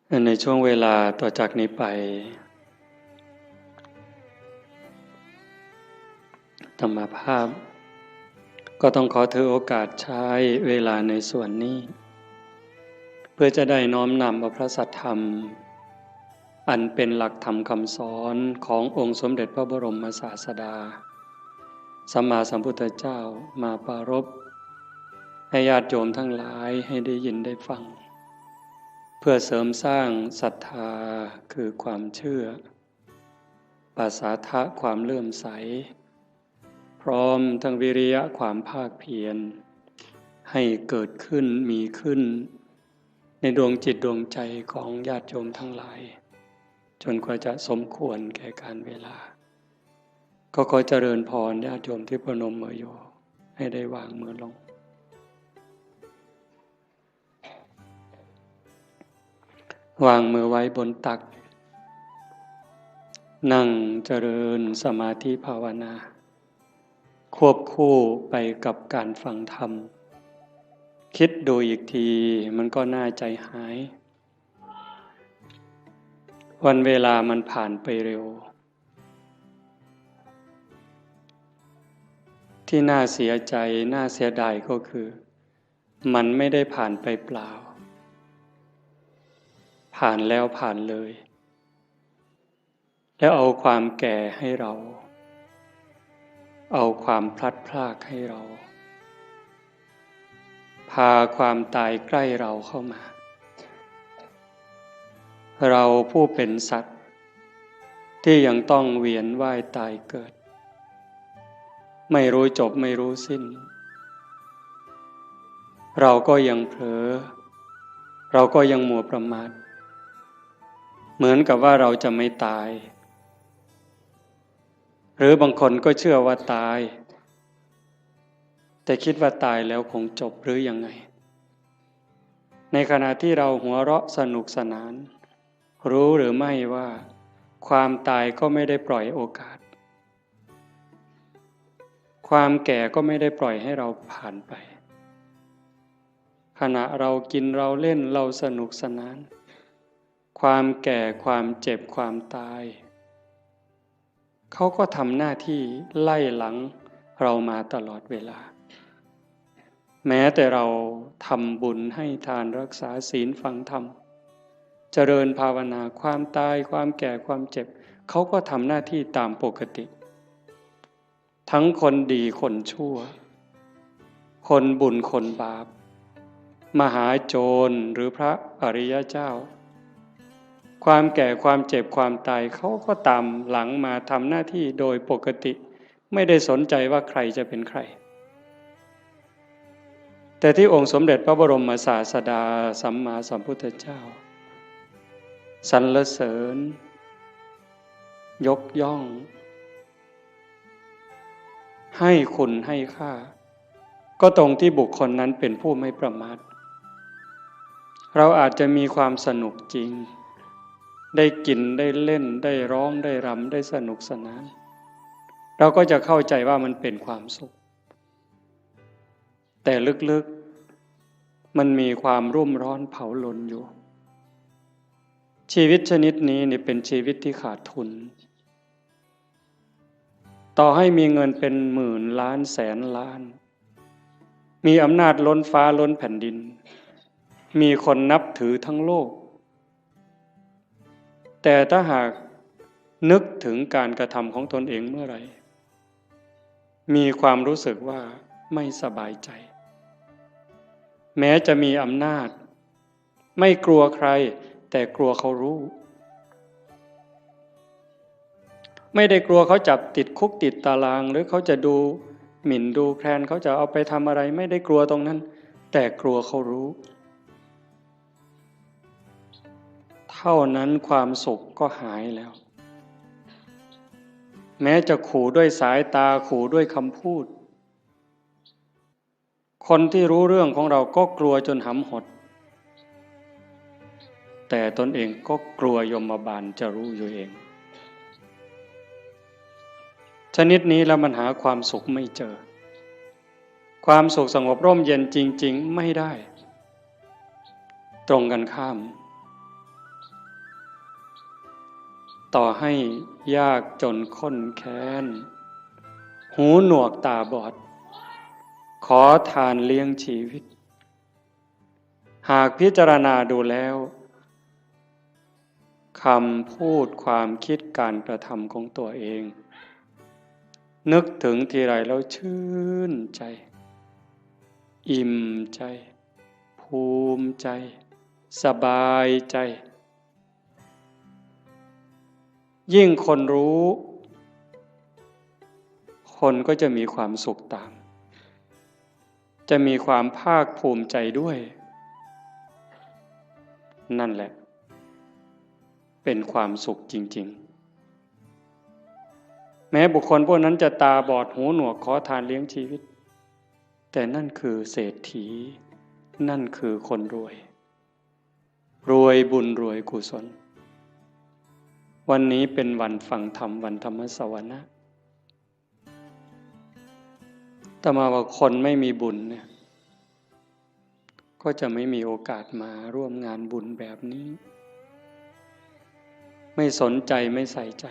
ในช่วงเวลาต่อจากนี้ไปธรรมภาพก็ต้องขอถือโอกาสใช้เวลาในส่วนนี้เพื่อจะได้น้อมนำเอาพระสัทธรรมอันเป็นหลักธรรมคำสอนขององค์สมเด็จพระบรมศาสดาสัมมาสัมพุทธเจ้ามาปรารภให้ญาติโยมทั้งหลายให้ได้ยินได้ฟังเพื่อเสริมสร้างศรัทธาคือความเชื่อปาสาทะความเลื่อมใสพร้อมทั้งวิริยะความภาคเพียรให้เกิดขึ้นมีขึ้นในดวงจิตดวงใจของญาติโยมทั้งหลายจนกว่าจะสมควรแก่การเวลาก็ขอเจริญพรญาติโยมที่ประนมมืออยู่ให้ได้วางมือลงวางมือไว้บนตักนั่งเจริญสมาธิภาวนาควบคู่ไปกับการฟังธรรมคิดดูอีกทีมันก็น่าใจหายวันเวลามันผ่านไปเร็วที่น่าเสียใจน่าเสียดายก็คือมันไม่ได้ผ่านไปเปล่าผ่านแล้วผ่านเลยแล้วเอาความแก่ให้เราเอาความพลัดพรากให้เราพาความตายใกล้เราเข้ามาเราผู้เป็นสัตว์ที่ยังต้องเวียนว่ายตายเกิดไม่รู้จบไม่รู้สิ้นเราก็ยังเผลอเราก็ยังมัวประมาทเหมือนกับว่าเราจะไม่ตายหรือบางคนก็เชื่อว่าตายแต่คิดว่าตายแล้วคงจบหรือยังไงในขณะที่เราหัวเราะสนุกสนานรู้หรือไม่ว่าความตายก็ไม่ได้ปล่อยโอกาสความแก่ก็ไม่ได้ปล่อยให้เราผ่านไปขณะเรากินเราเล่นเราสนุกสนานความแก่ความเจ็บความตายเขาก็ทำหน้าที่ไล่หลังเรามาตลอดเวลาแม้แต่เราทำบุญให้ทานรักษาศีลฟังธรรมเจริญภาวนาความตายความแก่ความเจ็บเขาก็ทำหน้าที่ตามปกติทั้งคนดีคนชั่วคนบุญคนบาปมหาโจรหรือพระอริยเจ้าความแก่ความเจ็บความตายเขาก็ตามหลังมาทำหน้าที่โดยปกติไม่ได้สนใจว่าใครจะเป็นใครแต่ที่องค์สมเด็จพระบรมศาสดาสัมมาสัมพุทธเจ้าสรรเสริญยกย่องให้คุณให้ค่าก็ตรงที่บุคคลนั้นเป็นผู้ไม่ประมาทเราอาจจะมีความสนุกจริงได้กินได้เล่นได้ร้องได้รำได้สนุกสนานเราก็จะเข้าใจว่ามันเป็นความสุขแต่ลึกๆมันมีความรุ่มร้อนเผาลนอยู่ชีวิตชนิดนี้เนี่ยเป็นชีวิตที่ขาดทุนต่อให้มีเงินเป็นหมื่นล้านแสนล้านมีอำนาจล้นฟ้าล้นแผ่นดินมีคนนับถือทั้งโลกแต่ถ้าหากนึกถึงการกระทำของตนเองเมื่อไหร่มีความรู้สึกว่าไม่สบายใจแม้จะมีอำนาจไม่กลัวใครแต่กลัวเขารู้ไม่ได้กลัวเขาจับติดคุกติดตารางหรือเขาจะดูหมิ่นดูแคลนเขาจะเอาไปทำอะไรไม่ได้กลัวตรงนั้นแต่กลัวเขารู้เท่านั้นความสุขก็หายแล้วแม้จะขู่ด้วยสายตาขู่ด้วยคำพูดคนที่รู้เรื่องของเราก็กลัวจนหำหดแต่ตนเองก็กลัวยมบาลจะรู้อยู่เองชนิดนี้แล้วมันหาความสุขไม่เจอความสุขสงบร่มเย็นจริงๆไม่ได้ตรงกันข้าม ต่อให้ยากจนข้นแค้นหูหนวกตาบอดขอทานเลี้ยงชีวิตหากพิจารณาดูแล้วคำพูดความคิดการกระทำของตัวเองนึกถึงทีไรแล้วชื่นใจอิ่มใจภูมิใจสบายใจยิ่งคนรู้คนก็จะมีความสุขตามจะมีความภาคภูมิใจด้วยนั่นแหละเป็นความสุขจริงๆแม้บุคคลพวกนั้นจะตาบอดหูหนวกขอทานเลี้ยงชีวิตแต่นั่นคือเศรษฐีนั่นคือคนรวยรวยบุญรวยกุศลวันนี้เป็นวันฟังธรรมวันธรรมสวนะแต่มาว่าคนไม่มีบุญเนี่ยก็จะไม่มีโอกาสมาร่วมงานบุญแบบนี้ไม่สนใจไม่ใส่ใจ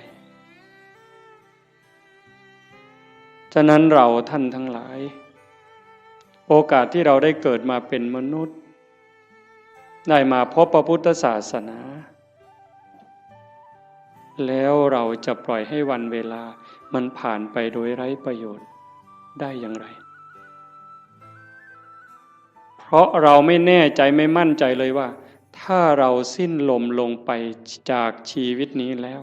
ฉะนั้นเราท่านทั้งหลายโอกาสที่เราได้เกิดมาเป็นมนุษย์ได้มาพบพระพุทธศาสนาแล้วเราจะปล่อยให้วันเวลามันผ่านไปโดยไร้ประโยชน์ได้อย่างไรเพราะเราไม่แน่ใจไม่มั่นใจเลยว่าถ้าเราสิ้นลมลงไปจากชีวิตนี้แล้ว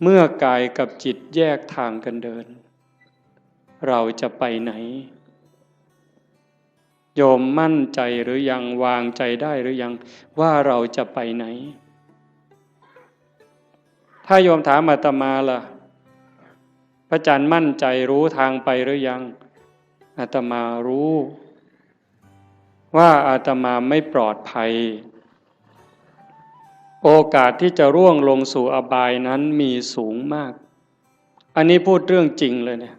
เมื่อกายกับจิตแยกทางกันเดินเราจะไปไหนโยมมั่นใจหรือยังวางใจได้หรือยังว่าเราจะไปไหนถ้าโยมถามอาตมาล่ะพระอาจารย์มั่นใจรู้ทางไปหรือยังอาตมารู้ว่าอาตมาไม่ปลอดภัยโอกาสที่จะร่วงลงสู่อบายนั้นมีสูงมากอันนี้พูดเรื่องจริงเลยเนี่ย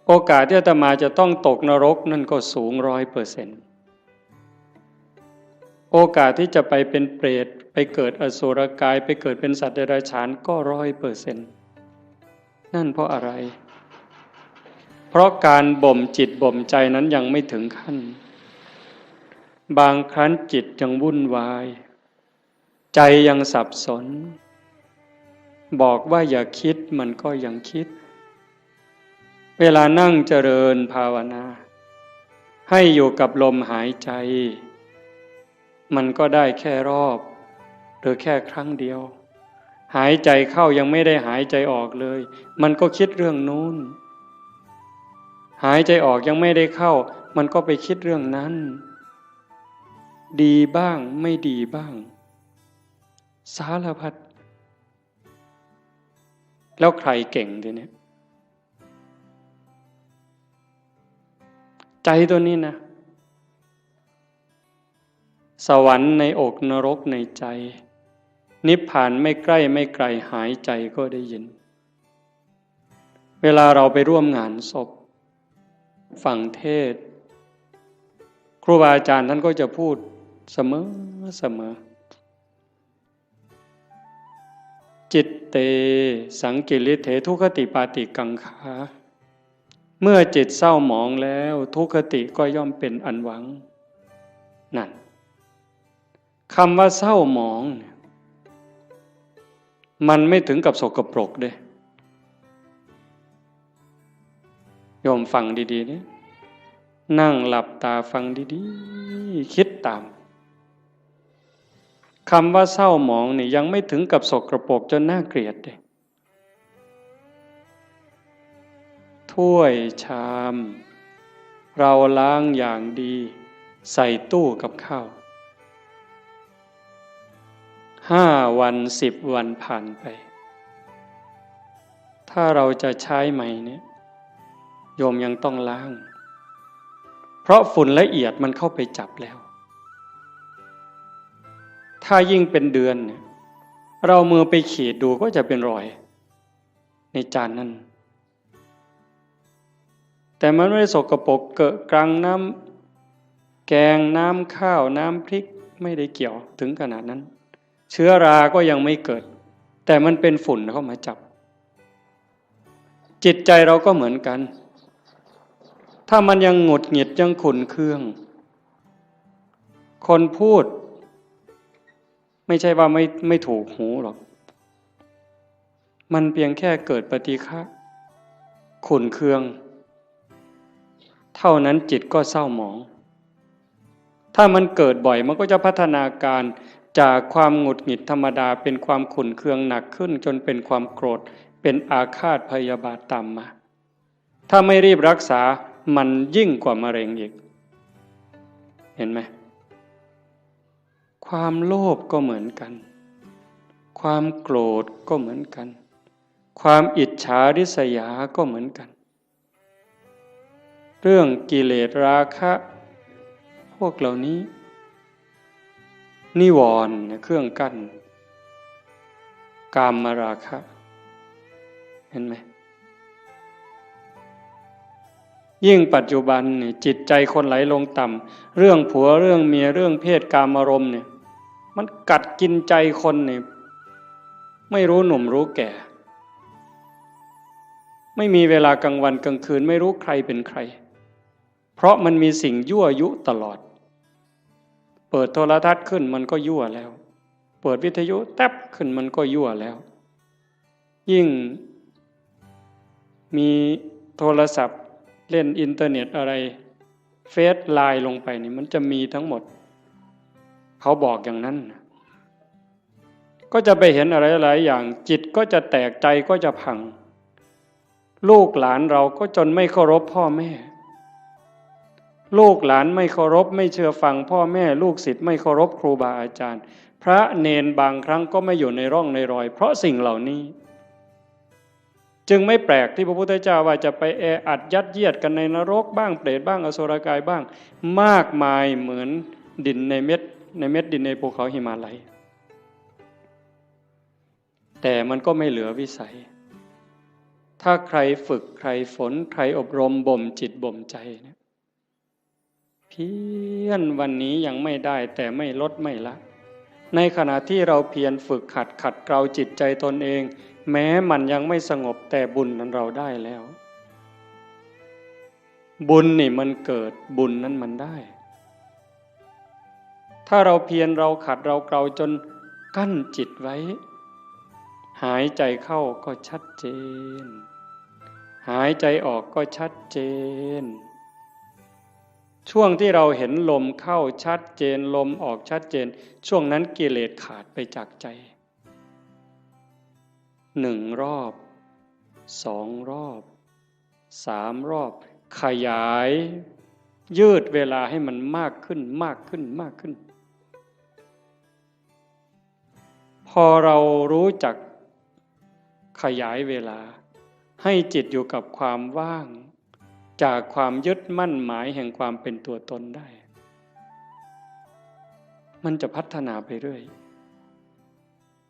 โอกาสที่อาตมาจะต้องตกนรกนั่นก็สูง100%โอกาสที่จะไปเป็นเปรตไปเกิดอสุรกายไปเกิดเป็นสัตว์เดรัจฉานก็100%นั่นเพราะอะไรเพราะการบ่มจิตบ่มใจนั้นยังไม่ถึงขั้นบางครั้งจิตยังวุ่นวายใจยังสับสนบอกว่าอย่าคิดมันก็ยังคิดเวลานั่งเจริญภาวนาให้อยู่กับลมหายใจมันก็ได้แค่รอบหรือแค่ครั้งเดียวหายใจเข้ายังไม่ได้หายใจออกเลยมันก็คิดเรื่องนู้นหายใจออกยังไม่ได้เข้ามันก็ไปคิดเรื่องนั้นดีบ้างไม่ดีบ้างสารพัดแล้วใครเก่งทีนี้ใจตัวนี้นะสวรรค์ในอกนรกในใจนิพพานไม่ใกล้ไม่ไกลหายใจก็ได้ยินเวลาเราไปร่วมงานศพฟังเทศน์ครูบาอาจารย์ท่านก็จะพูดเสมอจิตเตสังกิริเถทุคติปาติกังขาเมื่อจิตเศร้าหมองแล้วทุกขติก็ย่อมเป็นอันหวังนั่นคำว่าเศร้าหมองมันไม่ถึงกับสกปรกเด้โยมฟังดีๆนี่นั่งหลับตาฟังดีๆคิดตามคำว่าเศร้าหมองนี่ยังไม่ถึงกับสกปรกจนน่าเกลียดเด้ถ้วยชามเราล้างอย่างดีใส่ตู้กับข้าว5 วัน10 วันผ่านไปถ้าเราจะใช้ใหม่เนี่ยโยมยังต้องล้างเพราะฝุ่นละเอียดมันเข้าไปจับแล้วถ้ายิ่งเป็นเดือนเนี่ยเรามือไปขีดดูก็จะเป็นรอยในจานนั้นแต่มันไม่ได้สกปรกเกอะกรังน้ำแกงน้ำข้าวน้ำพริกไม่ได้เกี่ยวถึงขนาดนั้น เชื้อราก็ยังไม่เกิดแต่มันเป็นฝุ่นเข้ามาจับจิตใจเราก็เหมือนกันถ้ามันยังหงุดหงิดยังขุ่นเคืองคนพูดไม่ใช่ว่าไม่ถูกหูหรอกมันเพียงแค่เกิดปฏิฆะขุ่นเคืองเท่านั้นจิตก็เศร้าหมองถ้ามันเกิดบ่อยมันก็จะพัฒนาการจากความหงุดหงิดธรรมดาเป็นความขุ่นเคืองหนักขึ้นจนเป็นความโกรธเป็นอาฆาตพยาบาทตามมาถ้าไม่รีบรักษามันยิ่งกว่ามะเร็งอีกเห็นไหมความโลภก็เหมือนกันความโกรธก็เหมือนกันความอิจฉาริษยาก็เหมือนกันเรื่องกิเลสราคะพวกเหล่านี้นิวรณ์เครื่องกั้นกามราคะเห็นไหมยิ่งปัจจุบันเนี่ยจิตใจคนไหลลงต่ำเรื่องผัวเรื่องเมียเรื่องเพศกามารมณ์เนี่ยมันกัดกินใจคนเนี่ยไม่รู้หนุ่มรู้แก่ไม่มีเวลากลางวันกลางคืนไม่รู้ใครเป็นใครเพราะมันมีสิ่งยั่วยุตลอดเปิดโทรทัศน์ขึ้นมันก็ยั่วแล้วเปิดวิทยุแทบขึ้นมันก็ยั่วแล้วยิ่งมีโทรศัพท์เล่นอินเทอร์เน็ตอะไรเฟซไลน์ลงไปนี่มันจะมีทั้งหมดเขาบอกอย่างนั้นก็จะไปเห็นอะไรหลายอย่างจิตก็จะแตกใจก็จะพังลูกหลานเราก็จนไม่เคารพพ่อแม่ลูกหลานไม่เคารพไม่เชื่อฟังพ่อแม่ลูกศิษย์ไม่เคารพครูบาอาจารย์พระเนนบางครั้งก็ไม่อยู่ในร่องในรอยเพราะสิ่งเหล่านี้จึงไม่แปลกที่พระพุทธเจ้าว่าจะไปแออัดยัดเยียดกันในนรกบ้างเปรตบ้างอสุรกายบ้างมากมายเหมือนดินในเม็ดดินในภูเขาหิมาลัยแต่มันก็ไม่เหลือวิสัยถ้าใครฝึกใครฝนใครอบรมบ่มจิตบ่มใจเนี่ยเพียรวันนี้ยังไม่ได้แต่ไม่ลดไม่ละในขณะที่เราเพียรฝึกขัดเกลาจิตใจตนเองแม้มันยังไม่สงบแต่บุญนั้นเราได้แล้วบุญนี่มันเกิดบุญนั้นมันได้ถ้าเราเพียรเราขัดเราเกลาจนกั้นจิตไว้หายใจเข้าก็ชัดเจนหายใจออกก็ชัดเจนช่วงที่เราเห็นลมเข้าชัดเจนลมออกชัดเจนช่วงนั้นกิเลสขาดไปจากใจ1 รอบ2 รอบ3 รอบขยายยืดเวลาให้มันมากขึ้นมากขึ้นมากขึ้นพอเรารู้จักขยายเวลาให้จิตอยู่กับความว่างจากความยึดมั่นหมายแห่งความเป็นตัวตนได้มันจะพัฒนาไปเรื่อย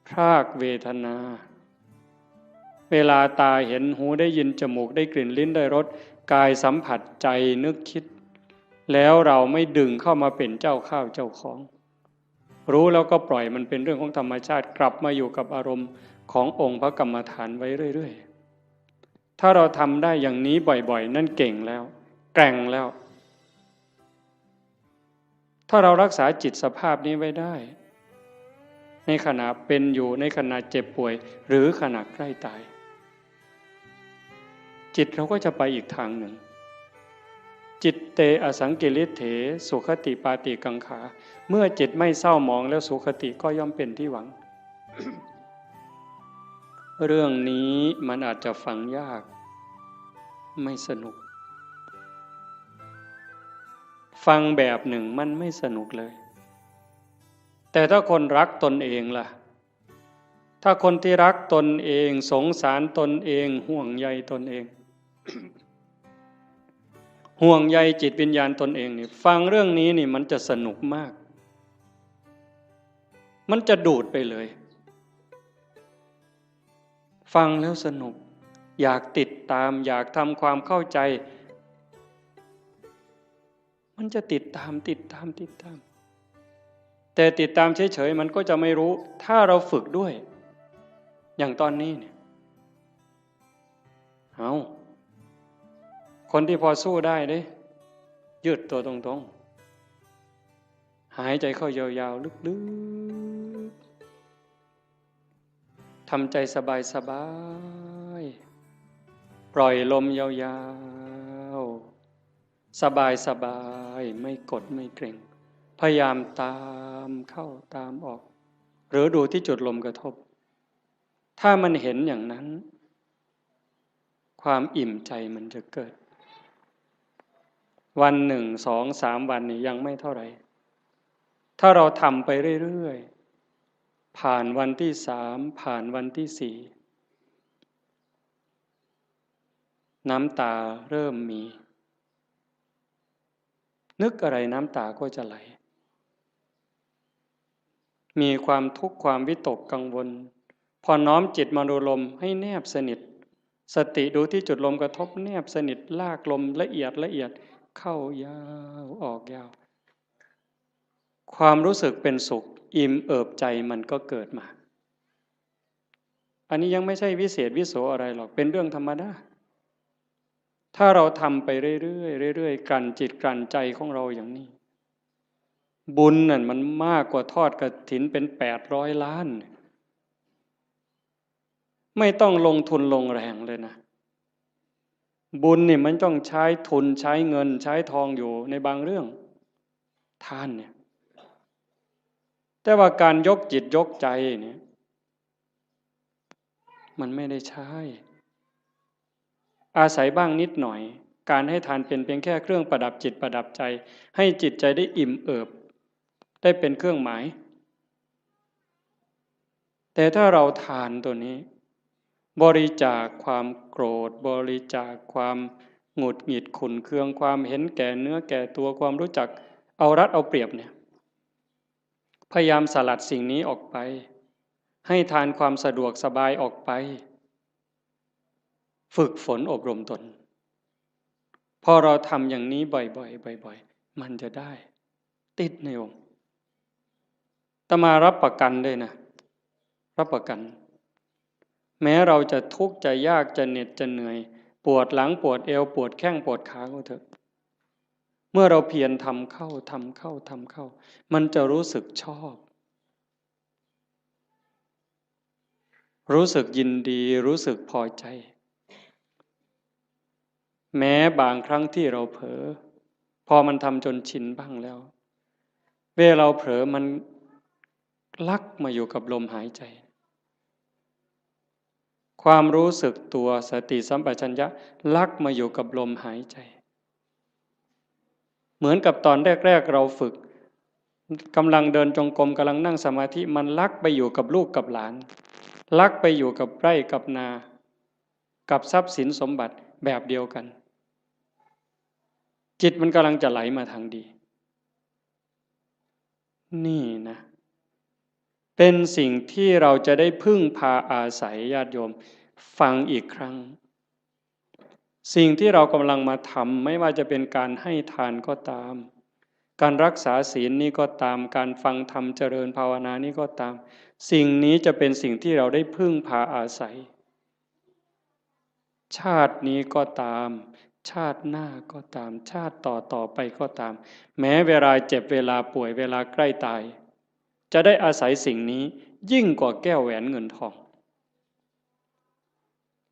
พรากเวทนาเวลาตาเห็นหูได้ยินจมูกได้กลิ่นลิ้นได้รสกายสัมผัสใจนึกคิดแล้วเราไม่ดึงเข้ามาเป็นเจ้าข้าวเจ้าของรู้แล้วก็ปล่อยมันเป็นเรื่องของธรรมชาติกลับมาอยู่กับอารมณ์ขององค์พระกรรมฐานไว้เรื่อยๆถ้าเราทำได้อย่างนี้บ่อยๆนั่นเก่งแล้วแกร่งแล้วถ้าเรารักษาจิตสภาพนี้ไว้ได้ในขณะเป็นอยู่ในขณะเจ็บป่วยหรือขณะใกล้ตายจิตเราก็จะไปอีกทางหนึ่งจิตเตอสังกิริเถสุขติปาติกังขาเมื่อจิตไม่เศร้าหมองแล้วสุขติก็ย่อมเป็นที่หวัง เรื่องนี้มันอาจจะฟังยากไม่สนุกฟังแบบหนึ่งมันไม่สนุกเลยแต่ถ้าคนรักตนเองล่ะถ้าคนที่รักตนเองสงสารตนเองห่วงใยตนเอง ห่วงใยจิตวิญญาณตนเองนี่ฟังเรื่องนี้นี่มันจะสนุกมากมันจะดูดไปเลยฟังแล้วสนุกอยากติดตามอยากทำความเข้าใจมันจะติดตาม แต่ติดตามเฉยๆมันก็จะไม่รู้ถ้าเราฝึกด้วยอย่างตอนนี้เนี่ยเอาคนที่พอสู้ได้เด้ยืดตัวตรงๆหายใจเข้ายาวๆลึกๆทำใจสบายๆปล่อยลมยาวๆสบายๆไม่กดไม่เกร็งพยายามตามเข้าตามออกหรือดูที่จุดลมกระทบถ้ามันเห็นอย่างนั้นความอิ่มใจมันจะเกิดวันหนึ่งสองสามวันนี้ยังไม่เท่าไหร่ถ้าเราทำไปเรื่อยๆผ่านวันที่สามผ่านวันที่สี่น้ำตาเริ่มมีนึกอะไรน้ำตาก็จะไหลมีความทุกข์ความวิตกกังวลพอน้อมจิตมาดูลมให้แนบสนิทสติดูที่จุดลมกระทบแนบสนิทลากลมละเอียดเข้ายาวออกยาวความรู้สึกเป็นสุขอิ่มเอิบใจมันก็เกิดมาอันนี้ยังไม่ใช่วิเศษวิโสอะไรหรอกเป็นเรื่องธรรมดาถ้าเราทำไปเรื่อยๆกลั่นจิตกลั่นใจของเราอย่างนี้บุญนั่นมันมากกว่าทอดกฐินเป็น800 ล้านไม่ต้องลงทุนลงแรงเลยนะบุญนี่มันต้องใช้ทุนใช้เงินใช้ทองอยู่ในบางเรื่องทานเนี่ยแต่ว่าการยกจิตยกใจเนี่ยมันไม่ได้ใช้อาศัยบ้างนิดหน่อยการให้ทานเป็นเพียงแค่เครื่องประดับจิตประดับใจให้จิตใจได้อิ่มเอิบได้เป็นเครื่องหมายแต่ถ้าเราทานตัวนี้บริจาคความโกรธบริจาคความหงุดหงิดขุ่นเคืองความเห็นแก่เนื้อแก่ตัวความรู้จักเอารัดเอาเปรียบเนี่ยพยายามสลัดสิ่งนี้ออกไปให้ทานความสะดวกสบายออกไปฝึกฝนอบรมตนพอเราทำอย่างนี้บ่อยๆมันจะได้ติดในองค์อาตมารับประกันเลยนะรับประกันแม้เราจะทุกข์จะยากจะเหน็ดจะเหนื่อยปวดหลังปวดเอวปวดแข้งปวดขาก็เถอะเมื่อเราเพียรทำเข้ามันจะรู้สึกชอบรู้สึกยินดีรู้สึกพอใจแม้บางครั้งที่เราเผลอพอมันทำจนชินบ้างแล้วเวลาเราเผลอมันลักมาอยู่กับลมหายใจความรู้สึกตัวสติสัมปชัญญะลักมาอยู่กับลมหายใจเหมือนกับตอนแรกๆเราฝึกกำลังเดินจงกรมกำลังนั่งสมาธิมันลักไปอยู่กับลูกกับหลานลักไปอยู่กับไร่กับนากับทรัพย์สินสมบัติแบบเดียวกันจิตมันกำลังจะไหลมาทางดีนี่นะเป็นสิ่งที่เราจะได้พึ่งพาอาศัยญาติโยมฟังอีกครั้งสิ่งที่เรากำลังมาทำไม่ว่าจะเป็นการให้ทานก็ตามการรักษาศีลนี่ก็ตามการฟังธรรมเจริญภาวนานี่ก็ตามสิ่งนี้จะเป็นสิ่งที่เราได้พึ่งพาอาศัยชาตินี้ก็ตามชาติหน้าก็ตามชาติต่อไปก็ตามแม้เวลาเจ็บเวลาป่วยเวลาใกล้ตายจะได้อาศัยสิ่งนี้ยิ่งกว่าแก้วแหวนเงินทอง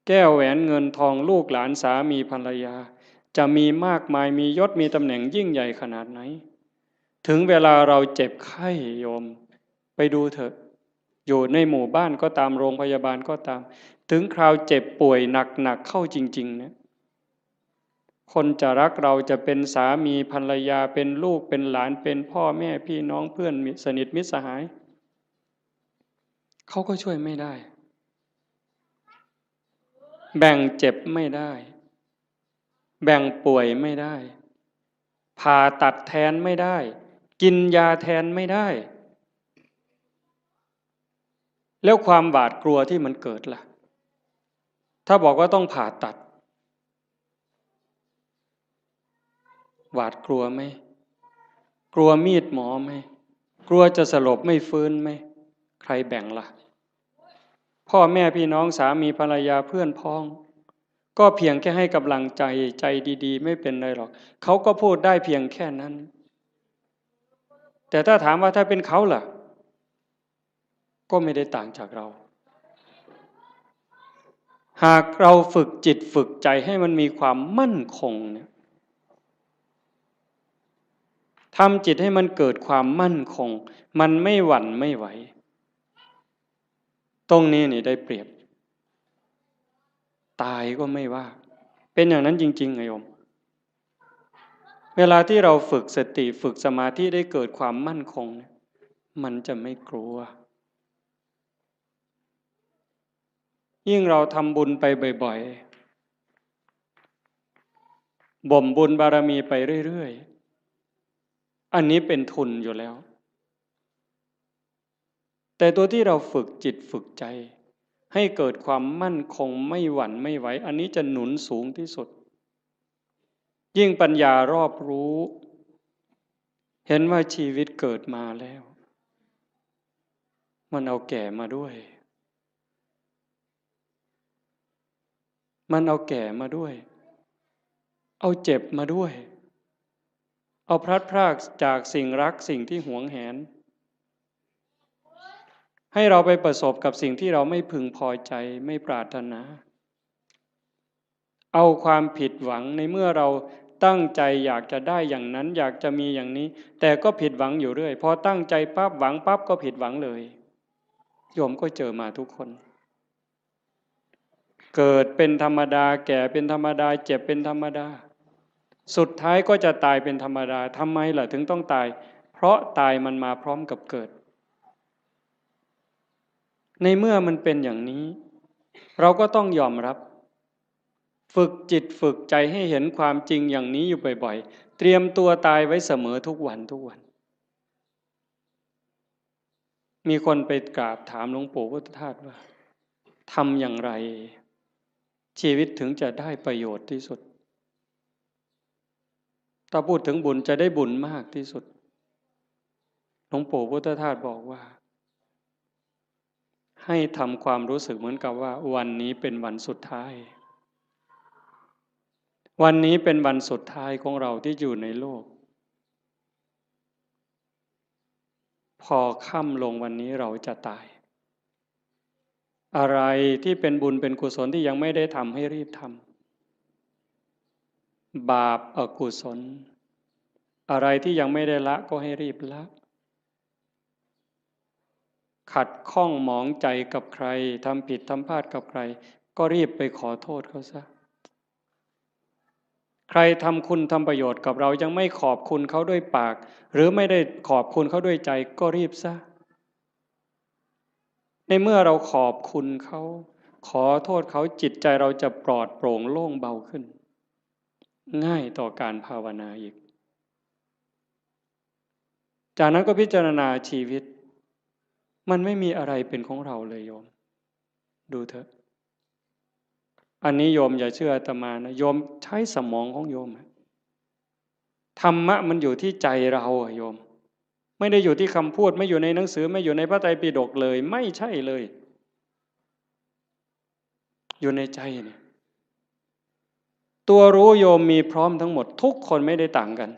แก้วแหวนเงินทองลูกหลานสามีภรรยาจะมีมากมายมียศมีตำแหน่งยิ่งใหญ่ขนาดไหนถึงเวลาเราเจ็บไข้โยมไปดูเถอะอยู่ในหมู่บ้านก็ตามโรงพยาบาลก็ตามถึงคราวเจ็บป่วยหนักเข้าจริงๆเนี่ยคนจะรักเราจะเป็นสามีภรรยาเป็นลูกเป็นหลานเป็นพ่อแม่พี่น้องเพื่อนสนิทมิตรสหายเขาก็ช่วยไม่ได้แบ่งเจ็บไม่ได้แบ่งป่วยไม่ได้ผ่าตัดแทนไม่ได้กินยาแทนไม่ได้แล้วความหวาดกลัวที่มันเกิดล่ะถ้าบอกว่าต้องผ่าตัดหวาดกลัวไหมกลัวมีดหมอไหม กลัวจะสลบไม่ฟื้นไหมใครแบ่งล่ะพ่อแม่พี่น้องสามีภรรยาเพื่อนพ้องก็เพียงแค่ให้กำลังใจใจดีๆไม่เป็นไรหรอกเขาก็พูดได้เพียงแค่นั้นแต่ถ้าถามว่าถ้าเป็นเขาล่ะก็ไม่ได้ต่างจากเราหากเราฝึกจิตฝึกใจให้มันมีความมั่นคงเนี่ยทำจิตให้มันเกิดความมั่นคงมันไม่หวั่นไม่ไหวตรงนี้นี่ได้เปรียบตายก็ไม่ว่าเป็นอย่างนั้นจริงๆไงโยมเวลาที่เราฝึกสติฝึกสมาธิได้เกิดความมั่นคงมันจะไม่กลัวยิ่งเราทำบุญไปบ่อยๆบ่มบุญบารมีไปเรื่อยๆอันนี้เป็นทุนอยู่แล้วแต่ตัวที่เราฝึกจิตฝึกใจให้เกิดความมั่นคงไม่หวั่นไม่ไหวอันนี้จะหนุนสูงที่สุดยิ่งปัญญารอบรู้เห็นว่าชีวิตเกิดมาแล้วมันเอาแก่มาด้วยมันเอาแก่มาด้วยเอาเจ็บมาด้วยเอาพลัดพรากจากสิ่งรักสิ่งที่หวงแหนให้เราไปประสบกับสิ่งที่เราไม่พึงพอใจไม่ปรารถนาเอาความผิดหวังในเมื่อเราตั้งใจอยากจะได้อย่างนั้นอยากจะมีอย่างนี้แต่ก็ผิดหวังอยู่เรื่อยพอตั้งใจปั๊บหวังปั๊บก็ผิดหวังเลยโยมก็เจอมาทุกคนเกิดเป็นธรรมดาแก่เป็นธรรมดาเจ็บเป็นธรรมดาสุดท้ายก็จะตายเป็นธรรมดาทำไมล่ะถึงต้องตายเพราะตายมันมาพร้อมกับเกิดในเมื่อมันเป็นอย่างนี้เราก็ต้องยอมรับฝึกจิตฝึกใจให้เห็นความจริงอย่างนี้อยู่บ่อยๆเตรียมตัวตายไว้เสมอทุกวันทุกวันมีคนไปกราบถามหลวงปู่พุทธทาสว่าทำอย่างไรชีวิตถึงจะได้ประโยชน์ที่สุดถ้าพูดถึงบุญจะได้บุญมากที่สุดหลวงปู่พุทธทาสบอกว่าให้ทำความรู้สึกเหมือนกับว่าวันนี้เป็นวันสุดท้ายวันนี้เป็นวันสุดท้ายของเราที่อยู่ในโลกพอค่ำลงวันนี้เราจะตายอะไรที่เป็นบุญเป็นกุศลที่ยังไม่ได้ทำให้รีบทำบาปอกุศลอะไรที่ยังไม่ได้ละก็ให้รีบละขัดข้องหมองใจกับใครทำผิดทำพลาดกับใครก็รีบไปขอโทษเขาซะใครทำคุณทำประโยชน์กับเรายังไม่ขอบคุณเขาด้วยปากหรือไม่ได้ขอบคุณเขาด้วยใจก็รีบซะในเมื่อเราขอบคุณเขาขอโทษเขาจิตใจเราจะปลอดโปร่งโล่งเบาขึ้นง่ายต่อการภาวนาอีกจากนั้นก็พิจารณาชีวิตมันไม่มีอะไรเป็นของเราเลยโยมดูเถอะอันนี้โยมอย่าเชื่ออาตมานะโยมใช้สมองของโยมธรรมะมันอยู่ที่ใจเราโยมไม่ได้อยู่ที่คำพูดไม่อยู่ในหนังสือไม่อยู่ในพระไตรปิฎกเลยไม่ใช่เลยอยู่ในใจเนี่ยตัวรู้โยมมีพร้อมทั้งหมดทุกคนไม่ได้ต่างกัน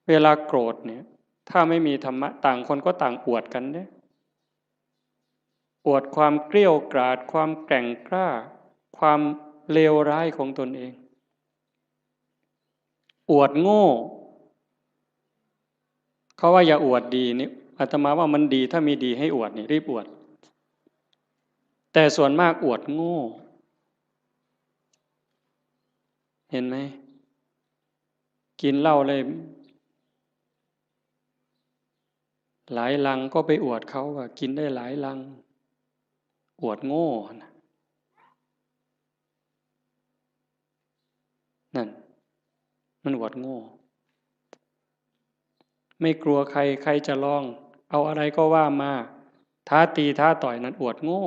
เวลาโกรธเนี่ยถ้าไม่มีธรรมะต่างคนก็ต่างอวดกันเนี่ยอวดความเกรี้ยวกราดความแกร่งกล้าความเลวร้ายของตนเองอวดโง่เขาว่าอย่าอวดดีนี่อาตมาว่ามันดีถ้ามีดีให้อวดนี่รีบอวดแต่ส่วนมากอวดโง่เห็นไหมกินเหล้าเลยหลายลังก็ไปอวดเขาว่ากินได้หลายลังอวดโง่นั่นมันอวดโง่ไม่กลัวใครใครจะลองเอาอะไรก็ว่ามาท้าตีท้าต่อยนั้นอวดโง่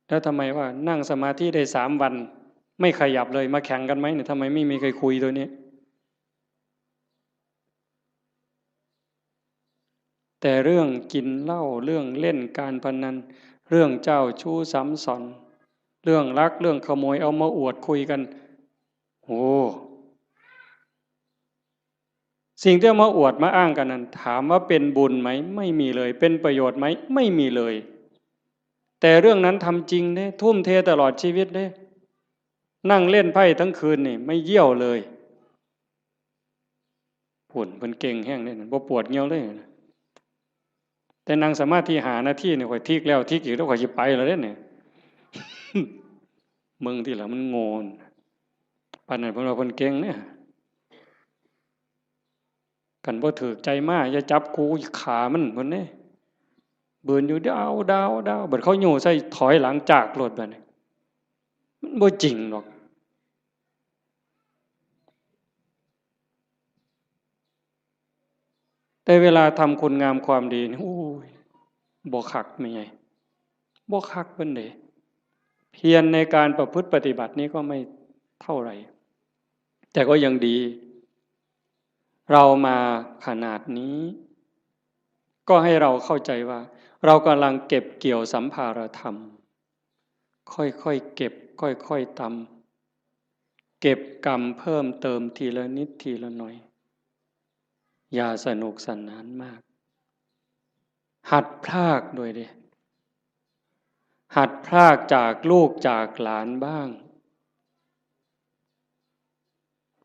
แล้วทำไมว่านั่งสมาธิได้3 วัน ไม่ขยับเลยมาแข่งกันไหมเนี่ยทำไมไม่มีใครคุยตัวนี้แต่เรื่องกินเหล้าเรื่องเล่นการพนันเรื่องเจ้าชู้ซ้ำซ้อนเรื่องรักเรื่องขโมยเอามาอวดคุยกันโอ้สิ่งที่เอามาอวดมาอ้างกันนั้นถามว่าเป็นบุญไหมไม่มีเลยเป็นประโยชน์ไหมไม่มีเลยแต่เรื่องนั้นทำจริงเด้ทุ่มเทตลอดชีวิตเด้นั่งเล่นไพ่ทั้งคืนนี่ไม่เยี่ยวเลยหุ่นมันเก่งแห้งเลยบ่ปวดเงี้ยวเลยแต่นั่งสมาธิหาหน้าที่เนี่ยข่อยทิกแล้วทิกอีกแล้วข่อยจะไปแล้วเนี่ยมึงที่หลังมันโงนปานนั้นเพิ่นว่าเพิ่นเก่งเนี่ยกันบ่ถูกใจมากอย่าจับกูขามันเพิ่นเด้เบิ่นอยู่ดาวบัดเขาโยใส่ถอยหลังจากรถบัดนี้มันบ่จริงหรอกแต่เวลาทำคุณงามความดีนี่โอ้ยบ่คักไม่ใหญ่บ่คักเพิ่นเด้เพียรในการประพฤติปฏิบัตินี้ก็ไม่เท่าไหร่แต่ก็ยังดีเรามาขนาดนี้ก็ให้เราเข้าใจว่าเรากำลังเก็บเกี่ยวสัมภารธรรมค่อยๆเก็บค่อยๆตำเก็บกรรมเพิ่มเติมทีละนิดทีละหน่อยอย่าสนุกสนานมากหัดพรากด้วยดิหัดพรากจากลูกจากหลานบ้าง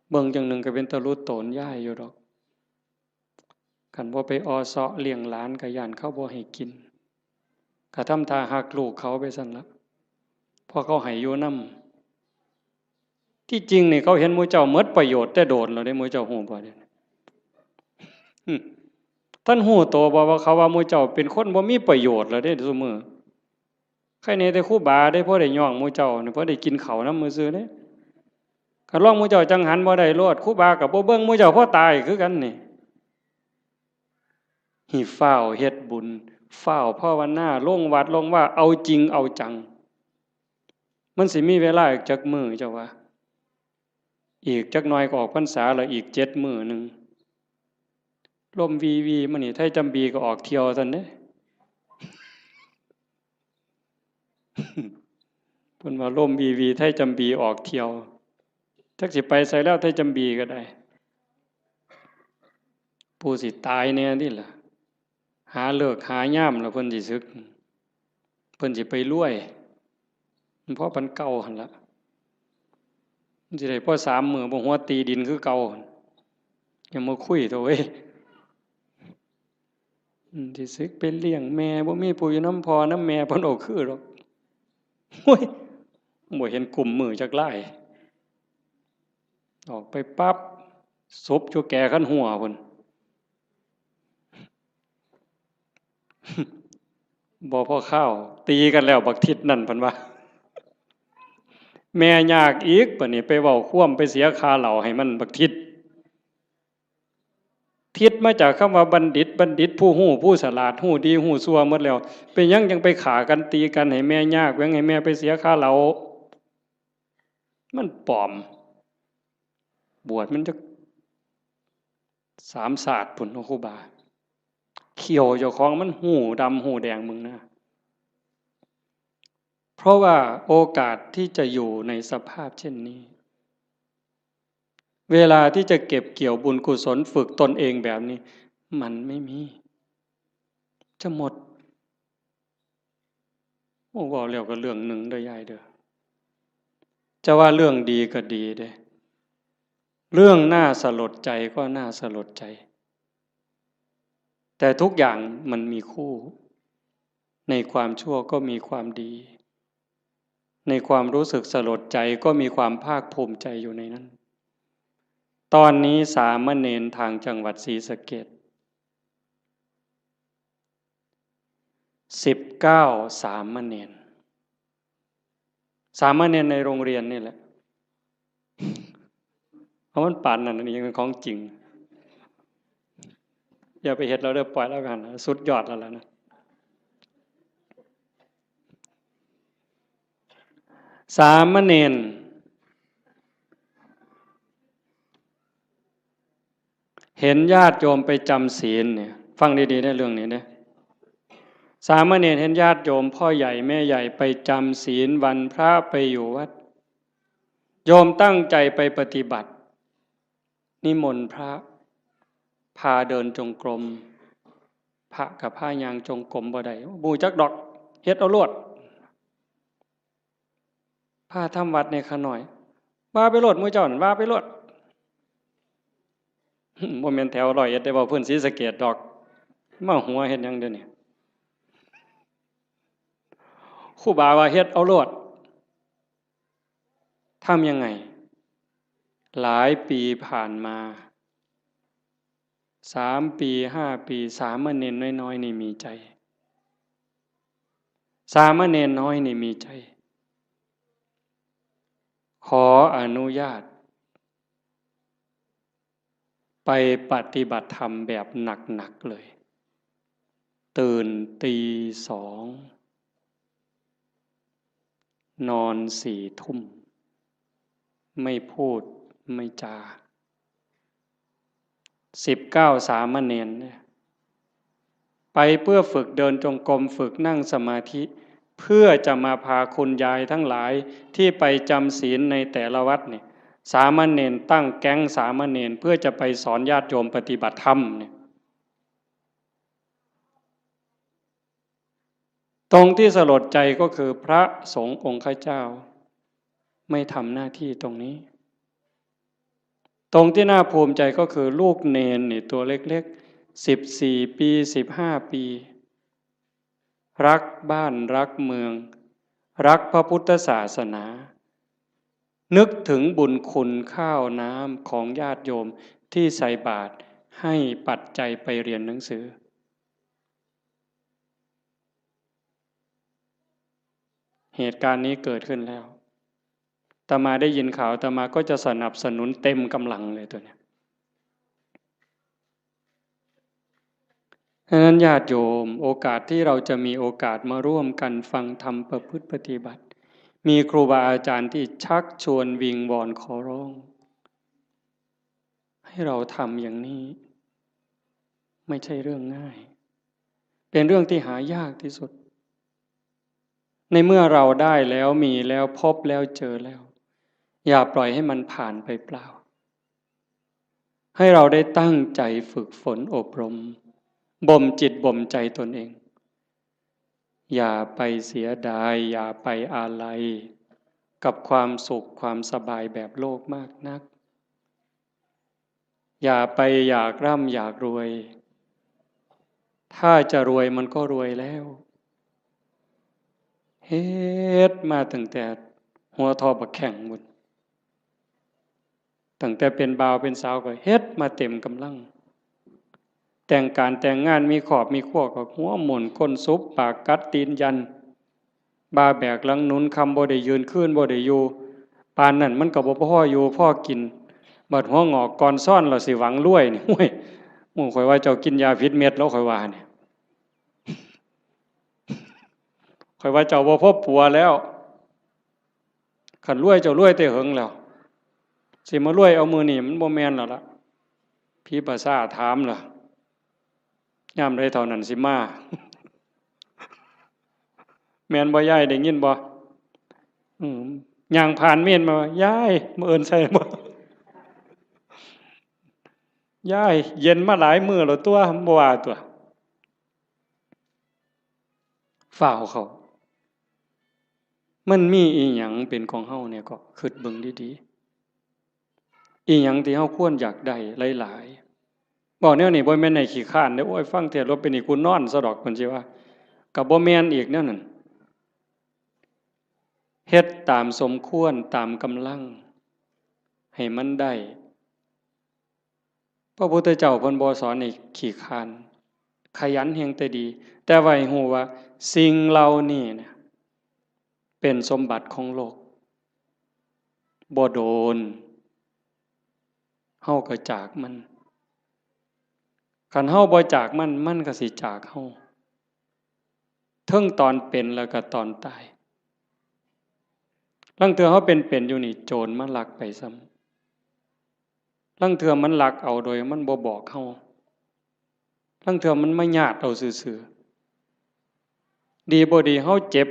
เบิ่งจังหนึ่งก็เป็นตะลุโตนย่ายอยู่ดอกกันว่าไปอเสาะเลี้ยงหลานกะยานเขาบ่ให้กินกะทำท่าหักลูกเขาไปสั่นละพอเขาให้อยู่นำที่จริงนี่เขาเห็นหมู่เจ้าหมดประโยชน์แต่โดนแล้วได้หมู่เจ้าฮู้บ่เด้ท่านฮู้โตบ่ว่าเขาว่าหมู่เจ้าเป็นคนบ่มีประโยชน์แล้วเด้ซุมื้อใครแน่แต่ครูบาได้พอได้ย่องหมู่เจ้านี่พอได้กินข้าวนำมื้อซื่อเด้คันลองหมู่เจ้าจังหันบ่ได้โลดครูบาก็บ่เบิ่งหมู่เจ้าพอตายคือกันนี่หิฟ้าวเฮ็ดบุญฟ้าวภาวนาลงวัดลงว่าเอาจริงเอาจังมันสิมีเวลาอีกจักมื้อเจ้าว่าอีกจักหน่อยก็ออกพรรษาแล้วอีก7มื้อนึงลมวีมันนี่ไทจำบีก็ออกเที่ยวซั่นเด้เพิ่นว่าลมวีไทจำบีออกเที่ยวจักสิไปไสแล้วไทจำบีก็ได้ผู้สิตายแน่นี่ล่ะหาเลิกหายามแล้วเพิ่นสิสึกเพิ่นสิไปรวยเพราะปันเก่าหั่นล่ะมันสิได้พอ3มื้อบ่หัวตีดินคือเก่าอย่ามาคุยโตเว้ยสิสึกเป็นเลี้ยงแม่บ่มีผู้อยู่นำพ่อนำแม่เพิ่นเอาคือดอกโอ้ยบ่เห็นกลุ่มมือจักหลายออกไปปั๊บศพอยู่แก่คันหัวพุ่นบ่พอข้าวตีกันแล้วบักทิศนั่นเพิ่นว่าแม่ยากอีกบัดนี้ไปเว้าคว่ำไปเสียค่าเหล้าให้มันบักทิศทิศมาจากคำว่าบัณฑิตผู้ฮู้ผู้ฉลาดฮู้ดีฮู้ชั่วหมดแล้วเป็นยังไปฆ่ากันตีกันให้แม่ยากแว้งให้แม่ไปเสียค่าเหล้ามันปลอมบวชมันจะ3ศาสตร์พุ่นครูบาเขียวเจ้าของมันหูดำหูแดงมึงนะเพราะว่าโอกาสที่จะอยู่ในสภาพเช่นนี้เวลาที่จะเก็บเกี่ยวบุญกุศลฝึกตนเองแบบนี้มันไม่มีจะหมดโอ้บอกแล้วก็เรื่องหนึ่งเด้อยายเด้อจะว่าเรื่องดีก็ดีเด้เรื่องน่าสลดใจก็น่าสลดใจแต่ทุกอย่างมันมีคู่ในความชั่วก็มีความดีในความรู้สึกสลดใจก็มีความภาคภูมิใจอยู่ในนั้นตอนนี้สามเณรทางจังหวัดศรีสะเกษ19สามเณรในโรงเรียนนี่แหละเพราะมันป่านนั่นนี่ยังเป็นของจริงอย่าไปเห็นเราเด้อปล่อยแล้วกันสุดยอดแล้วนะสามเณร เห็นญาติโยมไปจำศีลเนี่ยฟังดีๆได้เรื่องนี้นะสามเณรเห็นญาติโยมพ่อใหญ่แม่ใหญ่ไปจำศีลวันพระไปอยู่วัดโยมตั้งใจไปปฏิบัตินิมนต์พระพาเดินจงกรมพระกับผ้ายางจงกรมบ่ได้บูจักดอกเฮ็ดเอาโลดพาทำวัดในขน่อยว่าไปโลดมื้อเจ้านั่นว่าไปโลดบ่แม่นแถวร้อยเอ็ดได้บ่เพิ่นศรีสะเกษดอกมาหัวเฮ็ดหยังเดี๋ยวนี้ครูบาว่าเฮ็ดเอาโลดทำยังไงหลายปีผ่านมา3 ปี5 ปีสามเณรน้อยๆนี่มีใจสามเณรน้อยนี่มีใจขออนุญาตไปปฏิบัติธรรมแบบหนักๆเลยตื่นตี 2นอน4 ทุ่มไม่พูดไม่จา19สามเณรเนี่ยไปเพื่อฝึกเดินจงกรมฝึกนั่งสมาธิเพื่อจะมาพาคุณยายทั้งหลายที่ไปจำศีลในแต่ละวัดเนี่ยสามเณรตั้งแก๊งสามเณรเพื่อจะไปสอนญาติโยมปฏิบัติธรรมเนี่ยตรงที่สลดใจก็คือพระสงฆ์องค์ข้าเจ้าไม่ทำหน้าที่ตรงนี้ตรงที่น่าภูมิใจก็คือลูกเนนนี่ตัวเล็กๆ14 ปี15 ปีรักบ้านรักเมืองรักพระพุทธศาสนานึกถึงบุญคุณข้าวน้ำของญาติโยมที่ใส่บาตรให้ปัจจัยไปเรียนหนังสือเหตุการณ์นี้เกิดขึ้นแล้วอาตมาได้ยินข่าวอาตมาก็จะสนับสนุนเต็มกำลังเลยตัวเนี้ยฉะนั้นญาติโยมโอกาสที่เราจะมีโอกาสมาร่วมกันฟังธรรมประพฤติปฏิบัติมีครูบาอาจารย์ที่ชักชวนวิงวอนขอร้องให้เราทำอย่างนี้ไม่ใช่เรื่องง่ายเป็นเรื่องที่หายากที่สุดในเมื่อเราได้แล้วมีแล้วพบแล้วเจอแล้วอย่าปล่อยให้มันผ่านไปเปล่าให้เราได้ตั้งใจฝึกฝนอบรมบ่มจิตบ่มใจตนเองอย่าไปเสียดายอย่าไปอาลัยกับความสุขความสบายแบบโลกมากนักอย่าไปอยากร่ำอยากรวยถ้าจะรวยมันก็รวยแล้วเฮ็ดมาตั้งแต่หัวทอบักแข่งหมดตั้งแต่เป็นบ่าวเป็นสาวก็เฮ็ดมาเต็มกำลังแต่งการแต่งงานมีขอบมีขั้วก็หัวหมุนก้นซุบปากกัดตีนยันบาแบกหลังหนุนคำบ่ได้ยืนขึ้นบ่ได้อยู่ปานนั่นมันก็บ่พออยู่พอกินบัดหัวงอกก่อนซ่อนเราสิหวังรวยนี่โอ้ยหมู่ข่อยว่าเจ้ากินยาพิษเม็ดแล้วข่อยว่าเนี่ยข่อยว่าเจ้าบ่พบปัวแล้วคันรวยเจ้ารวยแต่เหิงแล้วสิมารวยเอามือนี่มันบ่แม่นแล้วล่ะพี่ภาษาถามล่ะยามใดเท่านั้นสิมาแม่นบ่ยายได้ยินบ่ย่างผ่านเมียนมายายมื้อเอิ้นใส่บ่ยายเย็นมาหลายมื้อแล้วตัวบ่ว่าตัวฝ้าวเขามันมีอีหยังเป็นของเฮาเนี่ยก็คิดเบิ่งดีๆอีหยังที่เฮาควรอยากได้หลายๆบอกแนวนี้บ่แม่นให้ขี้คร้านเด้อโอ้ยฟังเทศน์แล้วเป็นนี่กูนอนซะดอกเพิ่นสิว่าก็บ่แม่นอีกแนวนั้นเฮ็ดตามสมควรตามกำลังให้มันได้พระพุทธเจ้าเพิ่นบ่สอนให้ขี้คร้านขยันแฮงแต่ดีแต่ว่าให้ฮู้ว่าสิ่งเหล่านี้เนี่ยเป็นสมบัติของโลกบ่โดนเฮาก็จากมันคันเฮาบ่จากมันมันก็สิจากเฮาเทิงตอนเป็นแล้วก็ตอนตายลางเทื่อเฮาเป็นอยู่นี่โจรมาลักไปซ้ ลังเทื่อมันลักเอาโดยมันบ่บอกเฮาลังเทื่อมันมาญาติเอาซื่อๆดีบ่ดีเฮาเจ็บ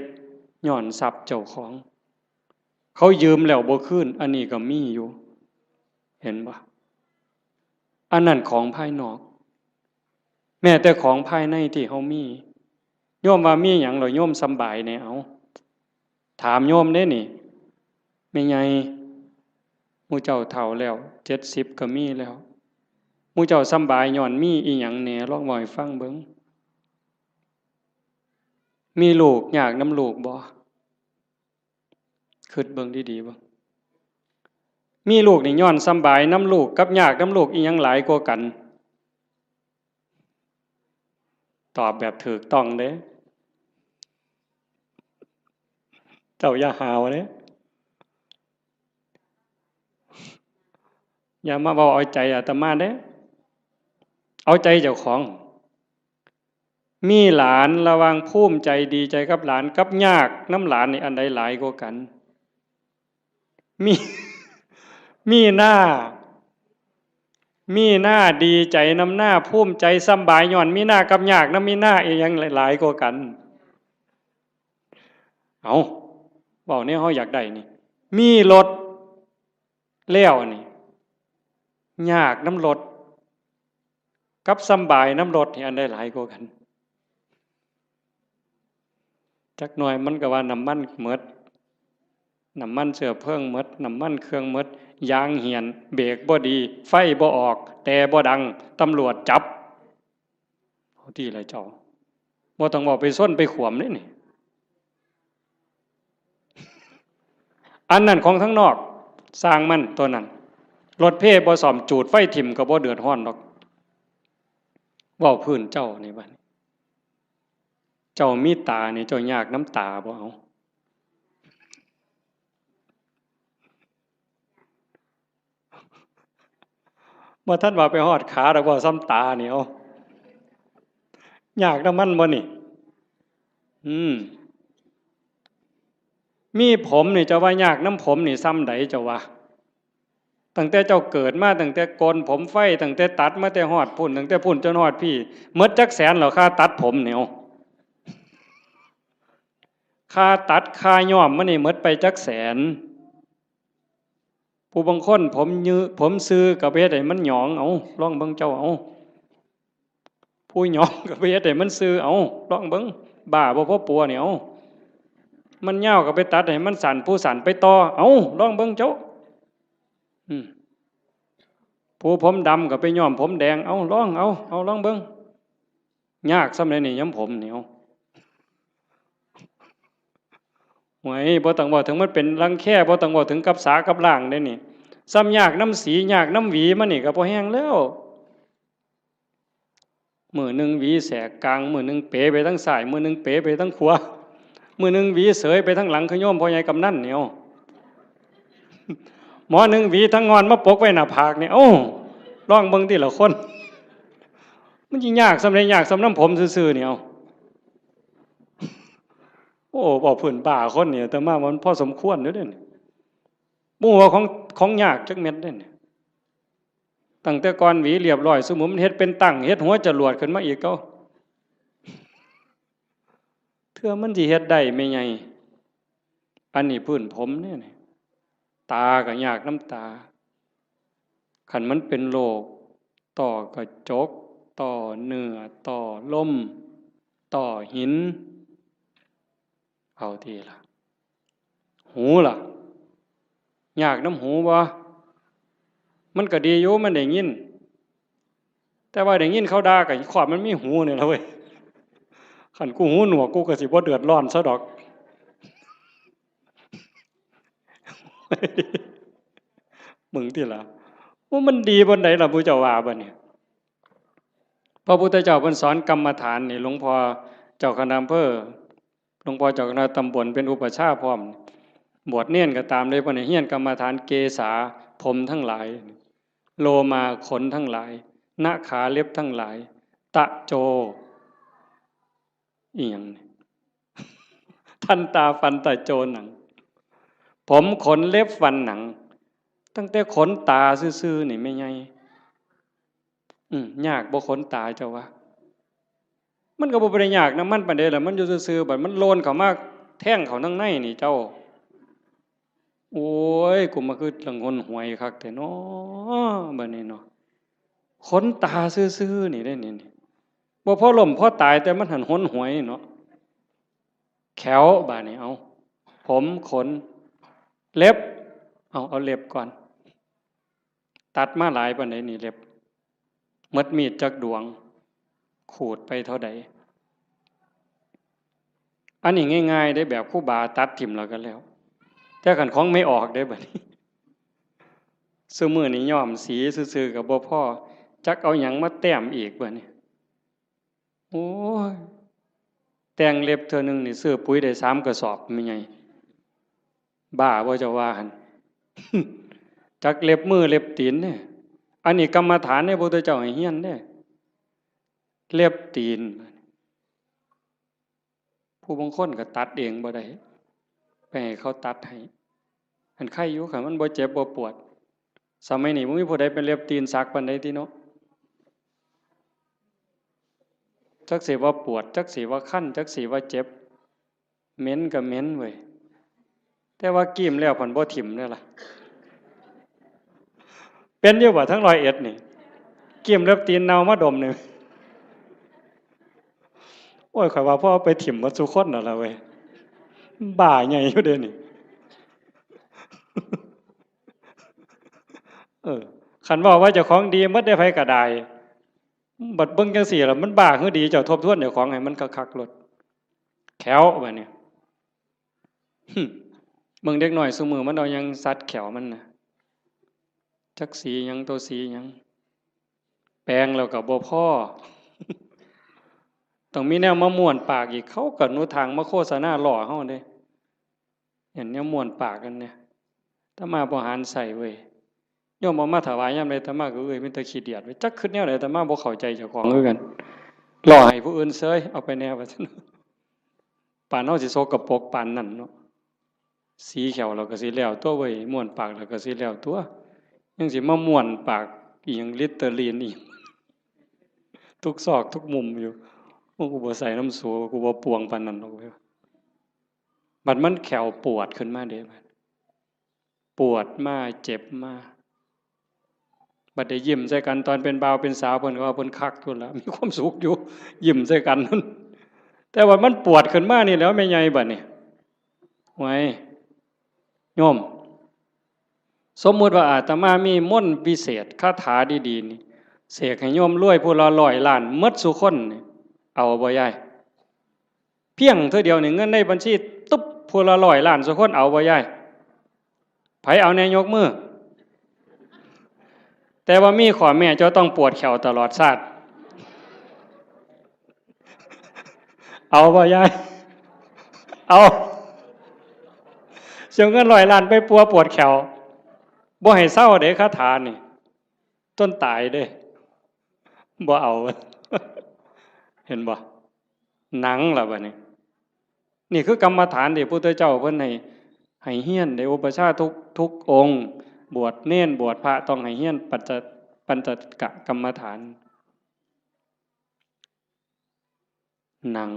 ย้อนทรัพย์เจ้าของเขายืมแล้วบ่คืนอันนี้ก็มีอยู่เห็นบ่อันนั้นของภายนอกแม้แต่ของภายในที่เฮามีโยมว่ามีหยังเหรอโยมสำบายแน่เอาถามโยมเด้นี่แม่ใหญ่หมู่เจ้าเฒ่าแล้ว70ก็มีแล้วหมู่เจ้าสำบายย้อนมีอีหยังแหน่ลองเว้าให้ฟังเบิ่งมีลูกยากนำลูกบ่คิดเบิ่งดีๆบ่มีลูกนี่ย้อนสำบายนำลูกกับยากนำลูกอีหยังหลายกว่ากันตอบแบบถูกต้องเด้เจ้าอย่าหาวเด้อย่ามาเว้าเอาใจอาตมาเด้เอาใจเจ้าของมีหลานระวังภูมิใจดีใจกับหลานกับยากน้ำหลานนี่อันใดหลายกว่ากันมีมีหน้าดีใจน้ำหน้าภูมิใจสำบายย้อนมีหน้ากับยากน้ำมีหน้าอีหยังหลายกว่ากันเอาเว้าเนี่ยเฮาอยากได้นี่มีรถแล้วนี่ยากน้ำรถกับสำบายน้ำรถนี่อันใดหลายกว่ากันจักหน่อยมันก็ว่าน้ำมันหมดน้ำมันเชื้อเพลิงหมดน้ำมันเครื่องหมดยางเหี่ยนเบรกบ่ดีไฟบ่ออกแต่บ่ดังตำรวจจับเอาที่ไรเจ้าบ่ต้องบอกไปส้นไปขวมนี่อันนั้นของทั้งนอกสร้างมันตัวนั้นรถเพ่บ่ซ่อมจูดไฟถิ่มก็บ่เดือดร้อนดอกเว้าพื้นเจ้านี่บัดเจ้ามีตานี่เจ้ายากน้ำตาบ่เอาบ่ทันว่าไปฮอดขาดอกบ่ซ้ำตานี่เอายากน้ำมันบ่นี่มีผมนี่จะว่ายากน้ำผมนี่ซ้ำใดเจ้าว่าตั้งแต่เจ้าเกิดมาตั้งแต่โกนผมไฟตั้งแต่ตัดมาแต่ฮอดพุ่นตั้งแต่พุ่นจนฮอดพี่หมดจักแสนเหรอค่าตัดผมเนี่ยค่าตัดค่าย้อมมันนี่หมดไปจักแสนผู้บางคนผมยื้อผมซื้อกับเฮ็ดให้มันหยองเอาลองเบิ่งเจ้าเอาผู้หยองกับเฮ็ดให้มันซื้อเอาลองเบิ่งบ้าบ่พอปัวเนี่ยเอามันยาวก็ไปตัดให้มันสั่นผู้สั่นไปต่อเอาลองเบิ่งเจ้าผู้ผมดำก็ไปย้อมผมแดงเอาลองลองเบิ่งยากสำาใดนี่ย้ำผมนี่เอาหวยบ่ต้องบอกถึงมันเป็นรังแค่บ่ต้องบอกถึงกับสากับล่างได้นี่ซ้ำยากน้ำสียากน้ำหวีมันนี่ก็พอแห้งแล้วมือหนึ่งหวีแสกกลางมือหนึ่งเป๋ไปทั้งซ้ายมือหนึ่งเป๋ไปทั้งขวามือหนึ่งหวีเสยไปทั้งหลังขย่มพ่อใหญ่กำนันเนี่ยหมอหนึ่งหวีทั้งงอนมาปกไว้หน้าผากเนี่ยโอ้ร้องเบิ่งที่ละคนมันยิ่งยากสำเร็จยากสำน้ำผมซื่อๆเนี่ยโอ้บอกผื่นป่าคนเนี่ยแต่มามันพอสมควรเด้อเนี่ยมู่ว่าของยากจักเม็ดเด้เนี่ยตั้งแต่ก่อนหวีเรียบร้อยสมมุติมันเฮ็ดเป็นตั้งเฮ็ดหัวจรวดขึ้นมาอีกก็เทื่อมันสิเฮ็ดได้ไม่ไงอันนี้พื้นผมเนี่ยตาก็ยากน้ำตาขันมันเป็นโรคต่อกระจกต่อเนื้อต่อลมต่อหินเอาทีละหูล่ะยากน้ำหูบ่มันก็ดีอยู่มันได้ยินแต่ว่าได้ยินเขาด่าก็ขอบมันมีหูเนี่ยละเว้ยขันกูหูหนวกกูก็สิบ่เดือดร้อนซะดอกมึงที่ละว่ามันดีบนไหนล่ะพุทธเจ้าว่าบ่เนี่ยพระพุทธเจ้าเพิ่นสอนกรรมฐานนี่หลวงพ่อเจ้าคณะอำเภอหลวงพ่อเจ้าคณะตำบลเป็นอุปชฌาย์พร้อมบวชเนียนก็ตามเลยเพิ่นเฮียนกรรมฐานเกษาผมทั้งหลายโลมาขนทั้งหลายหน้าขาเล็บทั้งหลายตะโจอีหยังทันตาฟันตะโจหนังผมขนเล็บฟันหนัง ตั้งแต่ขนตาซื่อๆนี่ไม่ไงยากบ่ขนตาเจ้าวะมันก็บ่ได้ยากนะมันปานใดล่ะมันอยู่ซื่อๆบัดมันโลนเข้ามาแท่งเข้าทั้งในนี่เจ้าโอ้ยกูมาคือละงนหวยคักแต่น้อบัดนี้เนาะขนตาซื่อๆนี่ได้นี่บ่พอล้มพอตายแต่มันหันหนหวยเนาะแขวบาดนี้เอาผมขนเล็บเอาเล็บก่อนตัดมาหลายปานใดนี่เล็บหมดมีดจักดวงขูดไปเท่าใดอันนี้ง่ายๆได้แบบครูบาตัดทิ่มแล้วกันแล้วแต่คันของไม่ออกได้บัดนี้ซุมื้อนี้ย้อมสีซื่อๆก็บ่พอจักเอาหยังมาแต้มอีกบัดนี้โอ้ยแต่งเล็บเทื่อนึงนี่ซื้อปุ๋ยได้3กระสอบแม่ใหญ่บ้าบ่จะว่าหั่น จักเล็บมือเล็บตีนเนี่ยอันนี้กรรมฐานในพระพุทธเจ้าให้เฮียนเด้เล็บตีนผู้บางคนก็ตัดเองบ่ได้ไปให้เขาตัดให้อันไข้อยู่ค่ะมันบ่เจ็บบ่ปวดสมัยนี้บ่มีผู้ใดเป็นเล็บตีนสักปานใดติเนาะจักสิว่าปวดจักสิว่าคันจักสิว่าเจ็บเหม็นก็เหม็นเว้ยแต่ว่ากีมแล้วเพิ่นบ่ถิ่มเด้อล่ะเป็นอยู่บ่ทั้ง101นี่กีมเล็บตีนเน่ามาดมนึงโอ้ยข่อยว่าพ่อไปถิ่มหมดทุกคนนั่นล่ะเว้ยบ้าใหญ่อยู่เด้นี่คันว่าเจ้าของดีหมดได้ไผก็ได้บัดเบิ่งจังซี่ล่ะมันบ้าคือดีเจ้าทบทวนเจ้าของให้มันคักๆโลดแขวบัดนี้เบิ่งเด็กน้อยซุมื้อมันเอาหยังสัดแขวมันน่ะจักสีหยังตัวสีหยังแปลงแล้วก็บ่พอต้องมีแนวมาม่วนปากอีกเขาก็หนูทางมาโฆษณาล่อเฮาเด้เห็นแนวม่วนปากกันเนี่ยถ้ามาบ่หารใส่เว้ยโยมเอามาถวายยามใดอาตมาก็มีแต่ขี้เดียดไว้จักคิดแนวใดอาตมาบ่เข้าใจเจ้าของคือกันล่อให้ผู้อื่นเสยเอาไปแนวว่าซั่นปานเฮาสิโซกปรกปานนั้นเนาะสีแขวเราก็สิแล้วตัวเว้ยม่วนปากเราก็สิแล้วตัวยังสิมาม่วนปากอีหยังลิตเตอรีนอีกทุกซอกทุกมุมอยู่กูบ่ใส่น้ำสูกูบ่ปวงปานนั้นดอกเว้ยบัดมันแขวปวดขึ้นมาเด้บัดปวดมาเจ็บมาบัดได้ยิ้มใส่กันตอนเป็นบ่าวเป็นสาวเพิ่นก็ว่าเพิ่นคักพุ่นล่ะมีความสุขอยู่ยิ้มใส่กันนั่นแต่ว่ามันปวดขึ้นมานี่แล้วแม่ใหญ่บัดนี้ไว้โยมสมมุติว่าอาตมามีมนต์พิเศษคาถาดีๆนี่เสกให้โยมรวยผู้ละ100 ล้านหมดซุคนนี่เอาบ่ยายเพียงเท่าเดียวนี่เงินในบัญชีตุ๊บผู้ละ100 ล้านซุคนเอาบ่ยายไผเอาแน่ยกมือแต่ว่ามีข้อแม้เจ้าต้องปวดแขวตลอดชาติเอาบ่ยายเอาเสียเงิน100 ล้านไปปัวปวดแขวบ่ให้เศร้าเด้คาถานี่ต้นตายเด้บ่เอาเห็นบ่หนังล่ะบัดนี้นี่คือกรรมฐานที่พระพุทธเจ้าเพิ่นให้เฮียนได้อุปชาทุกองค์บวชเน้นบวชพระต้องให้เฮียนปัญจกะกรรมฐานหนัง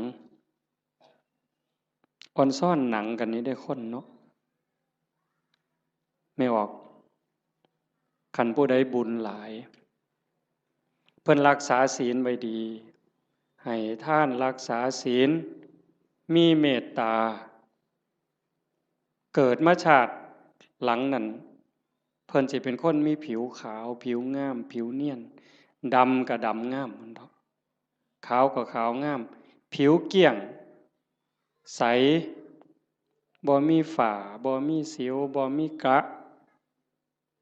ออนซ่อนหนังกันนี้ได้คนเนาะไม่ออกคันผู้ใดบุญหลายเพิ่นรักษาศีลไว้ดีให้ท่านรักษาศีลมีเมตตาเกิดมาชาติหลังนั้นเพิ่นสิเป็นคนมีผิวขาวผิวงามผิวเนียนดำก็ดำงามมันเนาะขาวก็ขาวงามผิวเกลี้ยงใสบ่มีฝ้าบ่มีสิวบ่มีกระ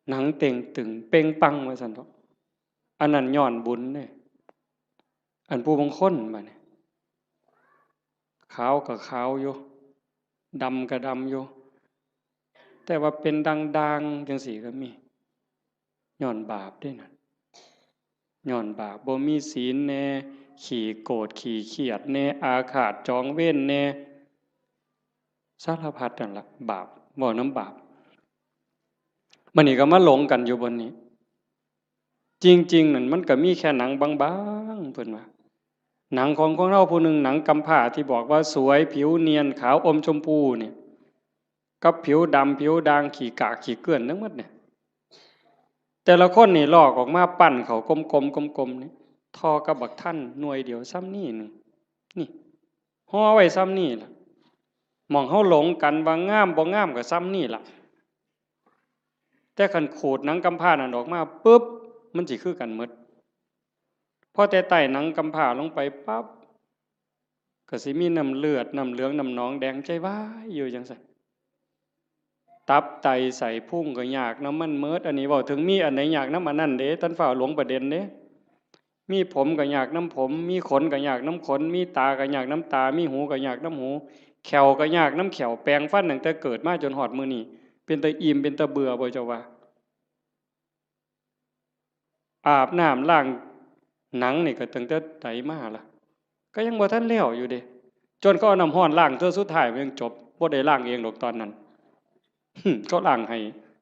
หนังเต่งตึงเป่งปังว่าซั่นเนาะอันนั้นย้อนบุญเด้อันผู้บางคนบัดนี้ขาวก็ขาวอยู่ดำก็ดำอยู่แต่ว่าเป็นด่างๆจังซี่ก็มีย้อนบาปด้วยนั่นย้อนบาปบ่มีศีลแน่ขี้โกรธขี้เครียดแน่อาฆาตจองเวรแน่สารพัดนั่นล่ะบาปบ่น้ำบาป มันนี่ก็มาหลงกันอยู่บนนี้จริงๆนั่นมันก็มีแค่หนังบางๆเพิ่นว่าหนังของเราผู้หนึ่งหนังกำพร้าที่บอกว่าสวยผิวเนียนขาวอมชมพูเนี่ยกับผิวดำผิวด่างขี้กากขี้เกลื่อนทั้งหมดเนี่ยแต่ละคนนี่ลอกออกมาปั้นเขากลมๆนี่ทอกับบักท่านหน่วยเดียวซ้ำนี่นึงนี่ห่อไว้ซ้ำนี่ล่ะมองเฮาหลงกันว่างามบ่งามก็ซ้ำนี่ล่ะแต่คันขูดหนังกำพร้านั่นออกมาปึ๊บมันสิคือกันหมดพอแต่ไต่หนังกำพร้าลงไปปั๊บก็สิมีน้ำเลือดน้ำเหลืองน้ำหนองแดงใจว้ายอยู่จังซั่นตับไตใส่พุ่งก็ยากน้ำมันเมิดอันนี้เว้าถึงมีอันไหนยากน้ำอันนั้นเด้ท่านฝ่าหลวงประเด็นเด้มีผมก็ยากน้ำผมมีขนก็ยากน้ำขนมีตาก็ยากน้ำตามีหูก็ยากน้ำหูแขวก็ยากน้ำแขวแปลงฟันตั้งแต่เกิดมาจนหอดมื้อนี้เป็นตาอิ่มเป็นตาเบื่อบ่เจ้าว่าอาบน้ำล้างหนังนี่ก็ตั้งแต่ไตมาล่ะก็ยังบ่ทันแล้วอยู่เด้จนก็เอาน้ำร้อนล้างเทื่อสุดท้ายมันยังจบบ่ได้ล้างเองดอกตอนนั้นก็ล้างให้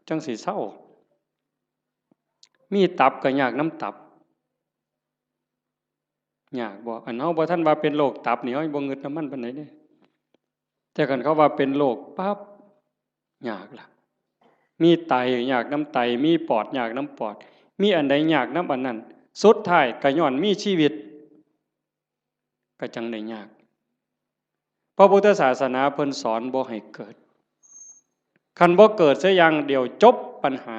จังสิเศร้ามีตับก็ยากน้ำตับยากบ่อันเฮาบ่ทันว่าเป็นโรคตับนี่เฮาบ่งึดน้ำมันปานใดเด้แต่คันเขาว่าเป็นโรคปั๊บยากล่ะมีไตยากน้ำไตมีปอดยากน้ำปอดมีอันใดยากน้ำอันนั้นสุดท้ายก็ย้อนมีชีวิตก็จังได้ยากพระพุทธศาสนาเพิ่นสอนบ่ให้เกิดคันบ่เกิดซะอย่างเดียวจบปัญหา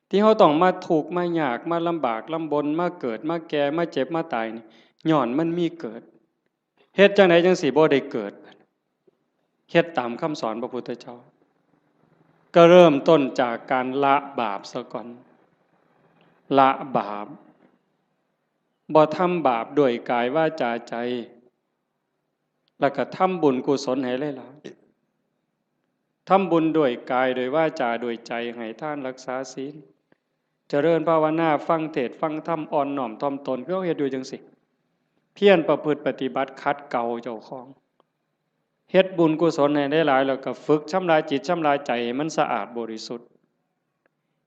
ที่เฮาต้องมาทุกข์มายากมาลำบากลำบนมาเกิดมาแก่มาเจ็บมาตายนี่ย้อนมันมีเกิดเฮ็ดจังไดจังสิบ่ได้เกิดเฮ็ดตามคำสอนพระพุทธเจ้าก็เริ่มต้นจากการละบาปซะก่อนละบาปบ่ทำบาปด้วยกายวาจาใจแล้วก็ทำบุญกุศลให้หลายๆทำบุญด้วยกายด้วยวาจาด้วยใจให้ทานรักษาศีลเจริญภาวนาฟังเทศน์ฟังธรรมอ่อนน้อมถ่อมตนเพื่อเฮ็ดอยู่จังซี่เพียรประพฤติปฏิบัติขัดเกลาเจ้าของเฮ็ดบุญกุศลให้หลายๆแล้วก็ฝึกชำระจิตชำระใจให้มันสะอาดบริสุทธิ์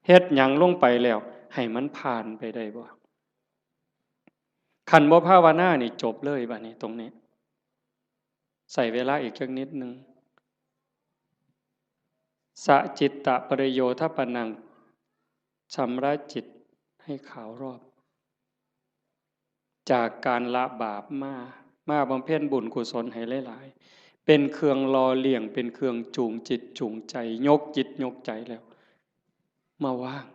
เฮ็ดหยังลงไปแล้วให้มันผ่านไปได้บ่คันบ่ภาวนานี่จบเลยบัดนี้ตรงนี้ใส่เวลาอีกจักนิดนึงสะจิตตะปริโยทปนังชำระจิตให้ขาวรอบจากการละบาปมาบำเพ็ญบุญกุศลให้หลายๆเป็นเครื่องรอเลี้ยงเป็นเครื่องจูงจิตจูงใจยกจิตยกใจแล้วมาว่าง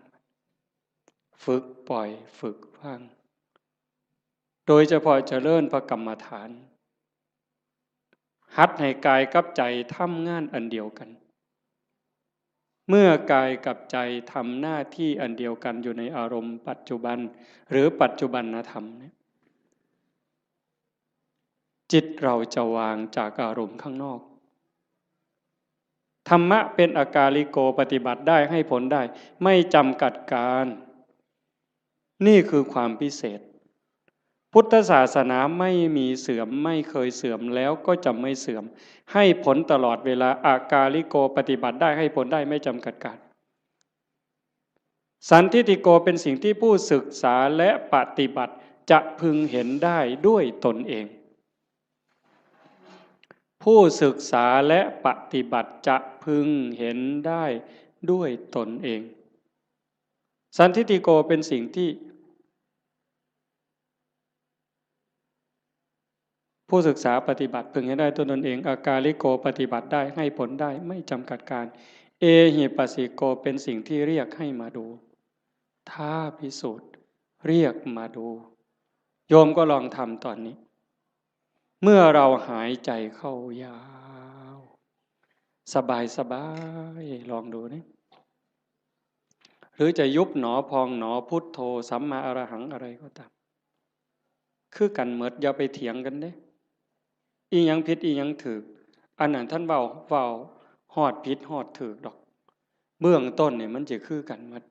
ฝึกปล่อยฝึกว่างโดยเฉพาะเจริญพระกรรมฐานหัดให้กายกับใจทำงานอันเดียวกันเมื่อกายกับใจทำหน้าที่อันเดียวกันอยู่ในอารมณ์ปัจจุบันหรือปัจจุบันธรรมเนี่ยจิตเราจะวางจากอารมณ์ข้างนอกธรรมะเป็นอากาลิโกปฏิบัติได้ให้ผลได้ไม่จำกัดการนี่คือความพิเศษพุทธศาสนาไม่มีเสื่อมไม่เคยเสื่อมแล้วก็จะไม่เสื่อมให้ผลตลอดเวลาอากาลิโกปฏิบัติได้ให้ผลได้ไม่จำกัดการสันทิฏฐิโกเป็นสิ่งที่ผู้ศึกษาและปฏิบัติจะพึงเห็นได้ด้วยตนเองผู้ศึกษาและปฏิบัติจะพึงเห็นได้ด้วยตนเองสันทิฏฐิโกเป็นสิ่งที่ผู้ศึกษาปฏิบัติพึงเห็นได้ตนเองอากาลิโกปฏิบัติได้ให้ผลได้ไม่จำกัดการเอหิปัสสิโกเป็นสิ่งที่เรียกให้มาดูท้าพิสูจน์เรียกมาดูโยมก็ลองทำตอนนี้เมื่อเราหายใจเข้ายาวสบายลองดูนี่หรือจะยุบหนอพองหนอพุทโธสัมมาอรหังอะไรก็ตามคือกันเหมิดอย่าไปเถียงกันเด้อีหยังผิดอีหยังถูกอันนั้นท่านเว้าฮอดผิดฮอดถูกดอกเบื้องต้นเนี่ยมันจะคือกันหมด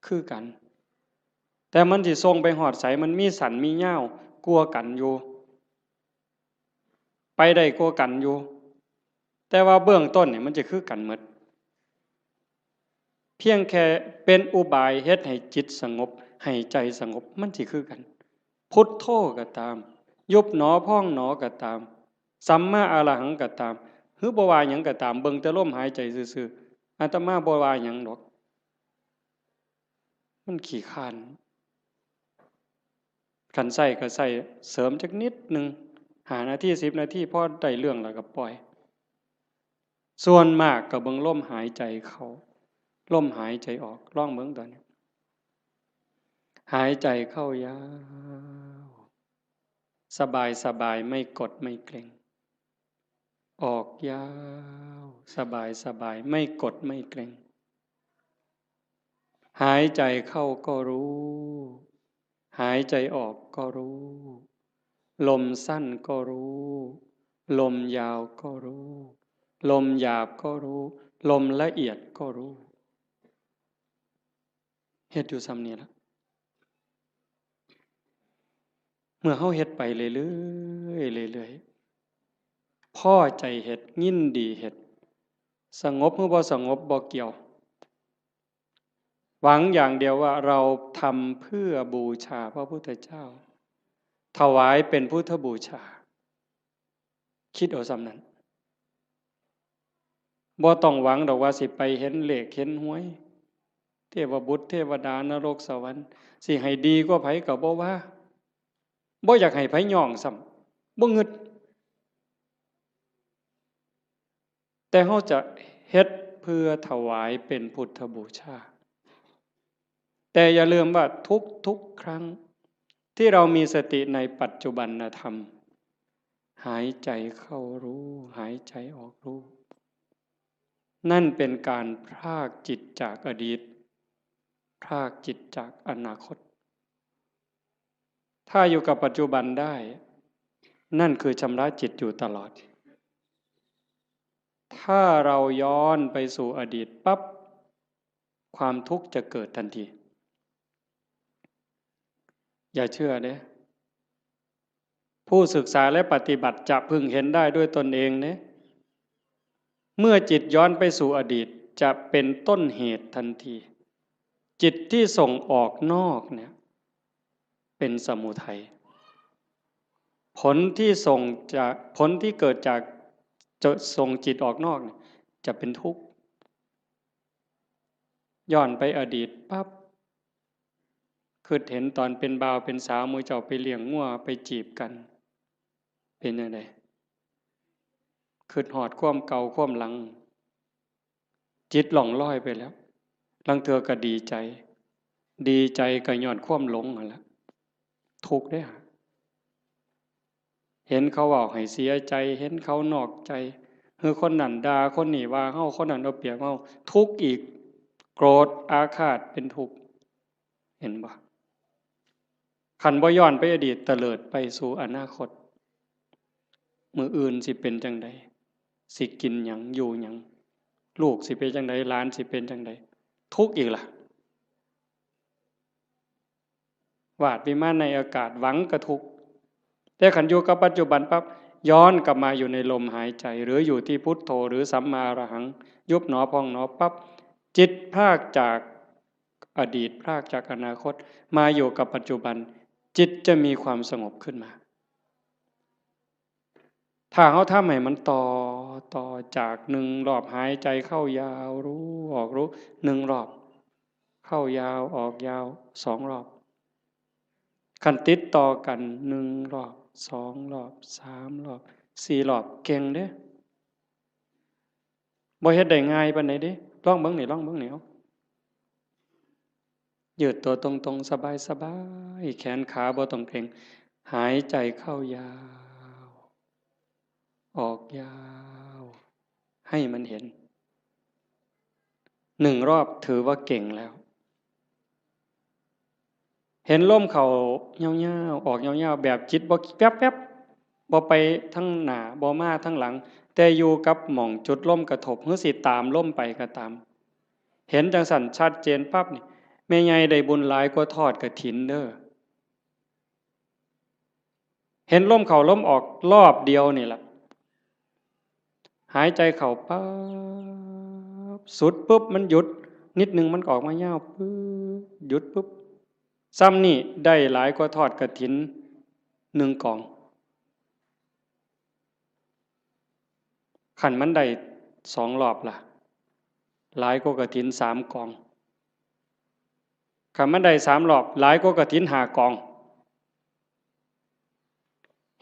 คือกันแต่มันสิส่งไปฮอดไสมันมีสันมีเหย้ากลัวกันอยู่ไปได้กลัวกันอยู่แต่ว่าเบื้องต้นเนี่ยมันจะคือกันหมด พียงแค่เป็นอุบายเฮ็ดให้จิตสงบให้ใจสงบมันสิคือกันพุทโธก็ตามยุบหนอพองหนอก็ตามสัมมาอรหังก็ตามหรือบ่ว่าหยังก็ตามเบิ่งแต่ลมหายใจซื่อๆอาตมาบ่ว่าหยังดอกมันขี้คร้านคันใส่ก็ใส่เสริมจักนิดนึง5 นาที10 นาทีพอได้เรื่องแล้วก็ปล่อยส่วนมากก็เบิ่งลมหายใจเข้าลมหายใจออกลองเบิ่งตอนนี้หายใจเข้ายาวสบายสบายไม่กดไม่เกร็งออกยาวสบายสบายไม่กดไม่เกร็งหายใจเข้าก็รู้หายใจออกก็รู้ลมสั้นก็รู้ลมยาวก็รู้ลมหยาบก็รู้ลมละเอียดก็รู้เฮ็ดอยู่ซ้ำนี้ล่ะเมื่อเฮาเฮ็ดไปเรื่อยๆเรื่อยๆพอใจเฮ็ดยินดีเฮ็ดสงบหรือบ่สงบบ่เกี่ยวหวังอย่างเดียวว่าเราทำเพื่อบูชาพระพุทธเจ้าถวายเป็นพุทธบูชาคิดเอาซ้ำนั้นบ่ต้องหวังดอกว่าสิไปเห็นเลขเห็นหวยเทวบุตรเทวดานรกสวรรค์สิให้ดีกว่าไผก็บ่ว่าบ่อยากให้ไผย่องซ้ำบ่งึดแต่เฮาจะเฮ็ดเพื่อถวายเป็นพุทธบูชาแต่อย่าลืมว่าทุกครั้งที่เรามีสติในปัจจุบันธรรมหายใจเข้ารู้หายใจออกรู้นั่นเป็นการพรากจิตจากอดีตพรากจิตจากอนาคตถ้าอยู่กับปัจจุบันได้นั่นคือชำระจิตอยู่ตลอดถ้าเราย้อนไปสู่อดีตปั๊บความทุกข์จะเกิดทันทีอย่าเชื่อเด้ผู้ศึกษาและปฏิบัติจะพึงเห็นได้ด้วยตนเองเด้เมื่อจิตย้อนไปสู่อดีตจะเป็นต้นเหตุทันทีจิตที่ส่งออกนอกเนี่ยเป็นสมุทัยผลที่เกิดจากจะส่งจิตออกนอกเนี่ยจะเป็นทุกข์ย้อนไปอดีตปั๊บคือเห็นตอนเป็นบ่าวเป็นสาวมือเจ้าไปเลี้ยงงัวไปจีบกันเป็นยังไงคือหอดความเก่าความหลังจิตหล่องลอยไปแล้วลังเธอก็ดีใจก็ย้อนความหลงนั่นแหละทุกข์ได้ฮะเห็นเขาบอกให้เสียใจเห็นเขานอกใจคือคนนั้นด่าคนนี้ว่าเฮาคนนั้นเอาเปรียบเฮาทุกข์อีกโกรธอาฆาตเป็นทุกข์เห็นบ่ขันบ่ย้อนไปอดีตเตลิดไปสู่อนาคตมื้ออื่นสิเป็นจังใดสิกินหยังอยู่หยังลูกสิเป็นจังใดหลานสิเป็นจังใดทุกข์อีกล่ะวาดวิมานในอากาศหวังกระทุกข์แต่ขันอยู่กับปัจจุบันปั๊บย้อนกลับมาอยู่ในลมหายใจหรืออยู่ที่พุทโธหรือสัมมาอรหังยุบหนอพองหนอปั๊บจิตพรากจากอดีตพรากจากอนาคตมาอยู่กับปัจจุบันจิตจะมีความสงบขึ้นมาถ้าเขาทำให้มันต่อจาก1 รอบหายใจเข้ายาวรู้ออกรู้1 รอบเข้ายาวออกยาว2 รอบขันติดต่อกัน1 รอบ2 รอบ3 รอบ4 รอบเก่งเด้บ่เฮ็ดได้ง่ายปานใดเด้ลองเบิ่งนี่เอายืดตัวตรงๆสบายๆแขนขาบ่ต้องเกร็งหายใจเข้ายาวออกยาวให้มันเห็น1 รอบถือว่าเก่งแล้วเห็นลมเข้ายาวๆออกยาวๆแบบจิตบ่แป๊บๆบ่ไปทั้งหน้าบ่มาทั้งหลังแต่อยู่กับหม่องจุดลมกระทบหรือสิตามลมไปก็ตามเห็นจังสั่นชัดเจนปั๊บนี่แม่ใหญ่ได้บุญหลายกว่าทอดกฐินเด้อเห็นลมเข้าลมออกรอบเดียวนี่ล่ะหายใจเข้าปั๊บสุดปุ๊บมันหยุด นิดนึงมันออกมายาวปึ๊บหยุดปุ๊บซ้ำนี่ได้หลายกว่าทอดกฐิน1 กองขันมันได้2 รอบล่ะหลายกว่ากฐิน3 กองขันมันได้3 รอบหลายกว่ากฐิน5 กอง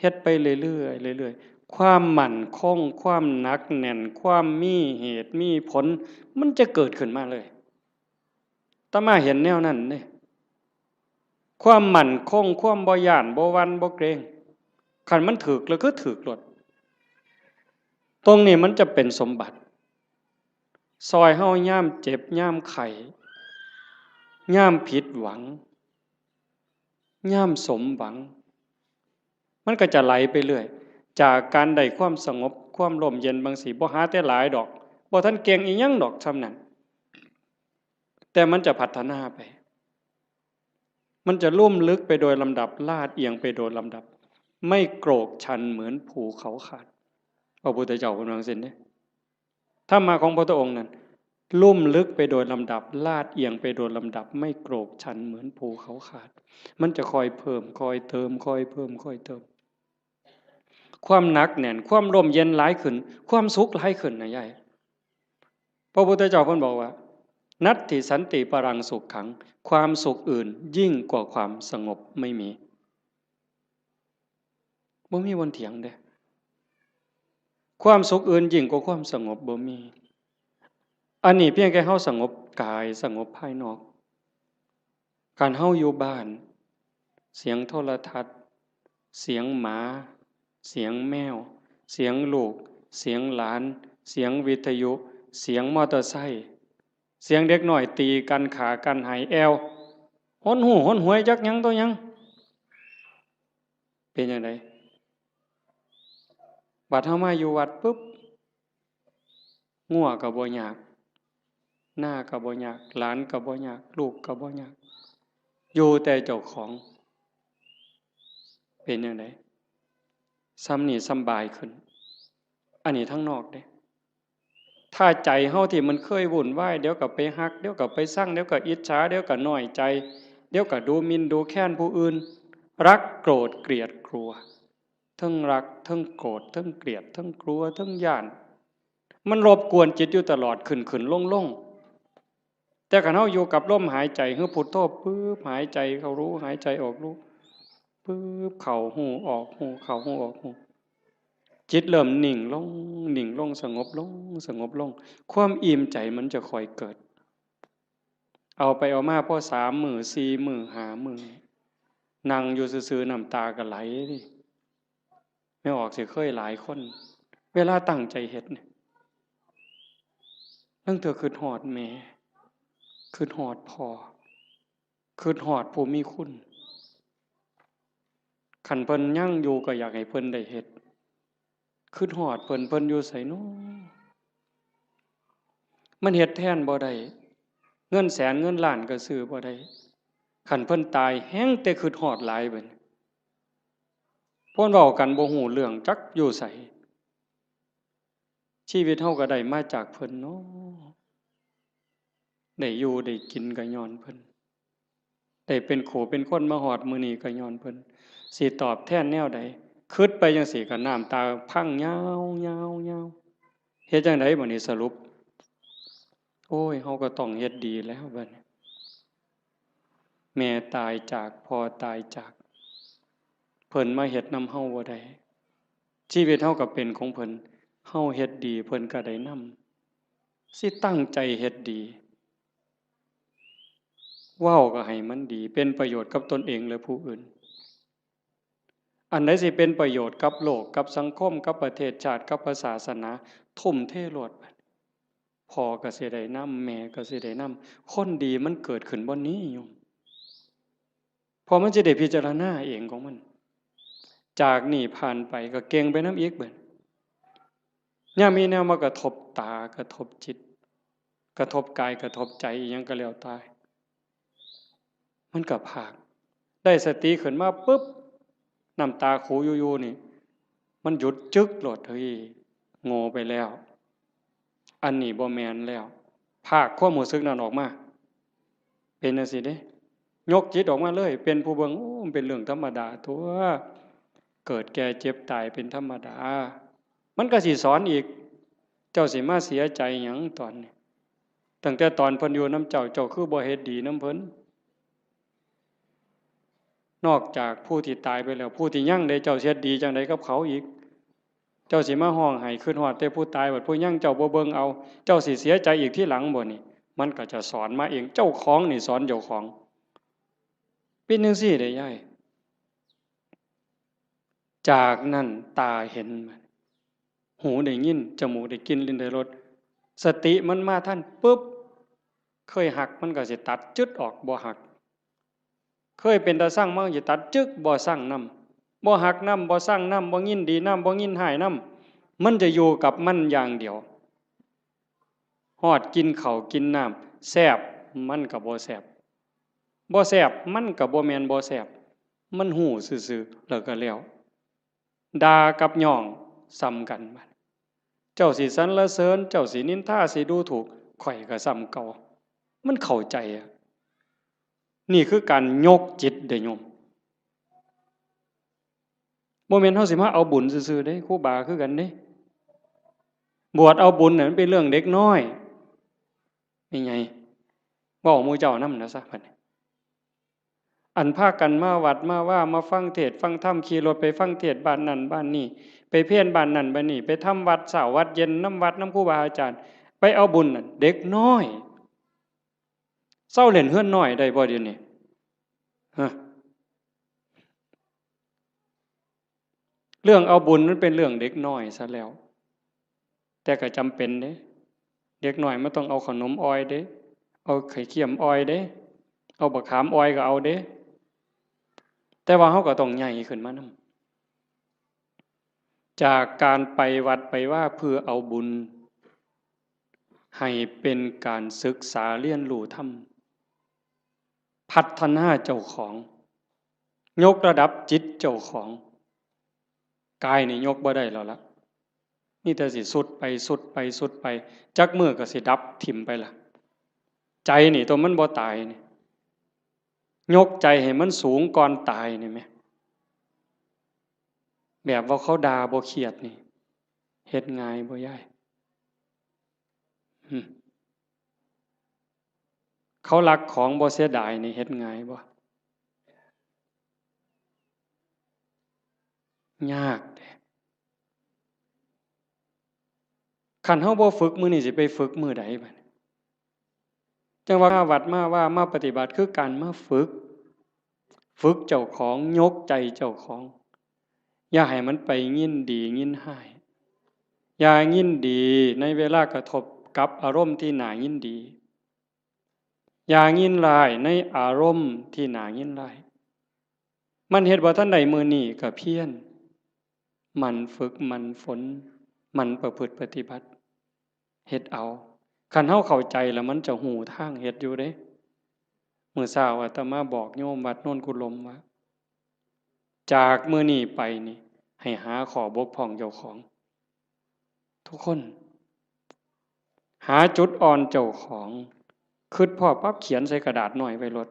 เฮ็ดไปเรื่อยๆเรื่อยๆความมั่นคงความหนักแน่นความมีเหตุมีผลมันจะเกิดขึ้นมาเลยอาตมาเห็นแนวนั้นเด้ความมั่นคงความบ่ย้านบ่หวั่นบ่เกรงคันมันถูกแล้วก็ถูกหลดตรงนี้มันจะเป็นสมบัติซอยเฮาย่ามเจ็บย่ามไข้ย่ามผิดหวังย่ามสมหวังมันก็จะไหลไปเรื่อยจากการได้ความสงบความร่มเย็นบางสีบ่หาแต่หลายดอกบ่ทันเก่งอีหยังดอกทำนั้นแต่มันจะพัฒนาไปมันจะลุ่มลึกไปโดยลำดับลาดเอียงไปโดยลำดับไม่โกรกชันเหมือนภูเขาขาดพระพุทธเจ้าพูดว่าซั่นเด้ธรรมะของพระองค์นั้นลุ่มลึกไปโดยลำดับลาดเอียงไปโดยลำดับไม่โกรกชันเหมือนภูเขาขาดมันจะคอยเพิ่มคอยเติมคอยเพิ่มคอยเติมความหนักแน่นความร่มเย็นหลายขึ้นความสุขหลายขึ้นนะยายพระพุทธเจ้าเพิ่นบอกว่านัตถิสันติปรังสุขขังความสุขอื่นยิ่งกว่าความสงบไม่มีบ่มีบนเถียงเด้ความสุขอื่นยิ่งกว่าความสงบบ่มีอันนี้เพียงแค่เฮาสงบกายสงบภายนอกการเฮาอยู่บ้านเสียงโทรทัศน์เสียงหมาเสียงแมวเสียงลูกเสียงหลานเสียงวิทยุเสียงมอเตอร์ไซค์เสียงเด็กน้อยตีกันขากันหายแอวหนหูหนหวยจักหยังตัวหยังเป็นจังไดบัดเฮามาอยู่วัดปุ๊บงัวก็บ่ยากหน้าก็บ่ยากหลานก็บ่ยากลูกก็บ่ยากอยู่แต่เจ้าของเป็นจังไดซ้ำนี่สำบายขึ้นอันนี้ทั้งนอกเด้ถ้าใจเฮาที่มันเคยวุ่นวายเดี๋ยวก็ไปฮักเดี๋ยวก็ไปสั่งเดี๋ยวก็อิจฉาเดี๋ยวก็น้อยใจเดี๋ยวก็ดูหมิ่นดูแค้นผู้อื่นรักโกรธเกลียดกลัวทั้งรักทั้งโกรธทั้งเกลียดทั้งกลัวทั้งย้านมันรบกวนจิตอยู่ตลอดขึ้นลงแต่คันเฮาอยู่กับลมหายใจคือพุทโธปึ๊บหายใจเข้ารู้หายใจออกรู้ปึ๊บเข้าหูออกหูเข้าหูออกหูจิตเริ่มนิ่งลงสงบลงสงบลงความอิ่มใจมันจะค่อยเกิดเอาไปเอามาพอ3 มื้อ4 มื้อ5 มื้อนั่งอยู่ซื่อๆน้ำตาก็ไหลดิไม่ออกสิเคยหลายคนเวลาตั้งใจเฮ็ดเนี่ยตั้งเถื่อคิดฮอดแม่คิดฮอดพ่อคิดฮอดผู้มีคุณคันเพิ่นยังอยู่ก็อยากให้เพิ่นได้เฮ็ดคิดฮอดเพิ่นอยู่ไสน้อมันเฮ็ดแทนบ่ได้เงินแสนเงินล้านก็ซื้อบ่ได้คันเพิ่นตายแฮงแต่คิดฮอดหลายเบิดเพิ่นเว้ากันบ่ฮู้เรื่องจักอยู่ไสชีวิตเฮาก็ได้มาจากเพิ่นเนาะได้อยู่ได้กินก็ย้อนเพิ่นได้เป็นขู่เป็นคนมาฮอดมื้อนี้ก็ย้อนเพิ่นสิตอบแทนแนวใดคิดไปจังซี่ก็น้ำตาพังยาวๆๆเฮ็ดจังไดบัดนี้สรุปโอ้ยเฮาก็ต้องเฮ็ดดีแล้วบัดนี้แม่ตายจากพ่อตายจากเพิ่นมาเฮ็ดนำเฮาบ่ได้ชีวิตเฮาก็เป็นของเพิ่นเฮาเฮ็ดดีเพิ่นก็ได้นำสิตั้งใจเฮ็ดดีเว้าก็ให้มันดีเป็นประโยชน์กับตนเองและผู้อื่นอันใดสิเป็นประโยชน์กับโลกกับสังคมกับประเทศชาติกับศาสนาทุ่มเทโลดบัดพ่อก็สิได้นำแม่ก็สิได้นำคนดีมันเกิดขึ้นบ่นี้โยมพอมันสิได้พิจารณาเองของมันจากนี่ผ่านไปก็เก่งไปนำอีกเบิดยามมีแนวมากระทบตากระทบจิตกระทบกายกระทบใจอิหยังก็แล้วแต่มันก็พากได้สติขึ้นมาปึ๊บน้ำตาขูอยู่ๆนี่มันหยุดจึกโลดเฮ้ยโง่ไปแล้วอันนี้บ่แม่นแล้ว ภาคความรู้สึกนั้นออกมาเป็นจังซี่เด้ยกจิตออกมาเลยเป็นผู้เบิ่งโอ้มันเป็นเรื่องธรรมดาตัวเกิดแก่เจ็บตายเป็นธรรมดามันก็สิสอนอีกเจ้าสิมาเสียใจหยังตอนนี้ตั้งแต่ตอนเพิ่นอยู่นำเจ้าคือบ่เฮ็ดดีนำเพิ่นนอกจากผู้ที่ตายไปแล้วผู้ที่ยังได้เจ้าเฮ็ดดีจังไดกับเขาอีกเจ้าสิมาห้องไห้ขึ้นฮอดแต่ผู้ตายบัดผู้ยังเจ้าบ่เบิ่งเอาเจ้าสิเสียใจอีกที่หลังบ่นี่มันก็จะสอนมาเองเจ้าของนี่สอนเจ้าของเป็นจังซี่ได้ยายจากนั้นตาเห็นหูได้ยินจมูกได้กลิ่นลิ้นได้รสสติมันมาท่านปุ๊บเคยหักมันก็สิตัดจึดออกบ่หักเคยเป็นตาสร้างมันสิตัดจึกบ่สร้างนำบ่หักนำบ่สร้างนำบ่ยินดีนำบ่ยินหายนำมันจะอยู่กับมันอย่างเดียวฮอดกินข้าวกินน้ำแซ่บมันก็บ่แซ่บบ่แซ่บมันก็บ่แม่นบ่แซ่บมันหู้ซื่อๆแล้วก็แล้วด่ากับย่องซ้ำกันบัดเจ้าสิสรรเสริญเจ้าสินินทาสิดูถูกข่อยก็ซ้ำเก่ามันเข้าใจอ่ะนี่คือการยกจิตเด้อโยมบ่แม่นเฮาสิมาเอาบุญซื่อๆเด้ครูบาคือกันเด้บวชเอาบุญน่ะมันเป็นเรื่องเด็กน้อยนี่ไงเว้าหมู่เจ้านำนะซะบัดนี้อันพากันมาวัดมาว่ามาฟังเทศน์ฟังธรรมขี่รถไปฟังเทศน์บ้านนั้นบ้านนี้ไปเพี้ยนบ้านนั้นบ้านนี้ไปทำวัดเช้าวัดเย็นน้ำวัดน้ำครูบาอาจารย์ไปเอาบุญน่ะเด็กน้อยเศร้าเล่นเฮือนน้อยได้บ่เดี๋ยวนี้ฮะเรื่องเอาบุญนั้นเป็นเรื่องเด็กน้อยซะแล้วแต่ก็จำเป็นเด้เด็กน้อยมันต้องเอาขนมอ้อยเด้เอาไข่เค็มอ้อยเด้เอาบักขามอ้อยก็เอาเด้แต่ว่าเฮาก็ต้องใหญ่ขึ้นมานำจากการไปวัดไปว่าเพื่อเอาบุญให้เป็นการศึกษาเรียนรู้ธรรมพัฒนาเจ้าของยกระดับจิตเจ้าของกายนี่ยกบ่ได้แล้วล่ะนี่แต่สิสุดไปสุดไปสุดไปจักมือก็สิดับถิ่มไปล่ะใจนี่ตัวมันบ่ตายนี่ยกใจให้มันสูงก่อนตายนี่แหมแบบว่าเขาด่าบ่เครียดนี่เฮ็ดง่ายบ่ยายเขารักของบ่เสียดายนี่เฮ็ดง่ายบ่ยากเด้คันเฮาบ่ฝึกมื้อนี้สิไปฝึกมื้อใดบัดจังว่าวัดมาว่ามาปฏิบัติคือการมาฝึกเจ้าของยกใจเจ้าของอย่าให้มันไปยินดียินหายอย่ายินดีในเวลากระทบกับอารมณ์ที่น่ายินดีอย่ายินร้ายในอารมณ์ที่น่ายินร้ายมันเฮ็ดบ่ทันใดมื้อนี้ก็เพียรมันฝึกมันฝนมันประพฤติปฏิบัติเฮ็ดเอาคันเฮาเข้าใจแล้วมันจะหูทางเฮ็ดอยู่เด้มื้อเช้าอาตมาบอกโยมวัดโน่นกุลมว่าจากมื้อนี้ไปนี่ให้หาข้อบกพร่องเจ้าของทุกคนหาจุดอ่อนเจ้าของคิดพอปั๊บเขียนใส่กระดาษหน่อยไว้รถ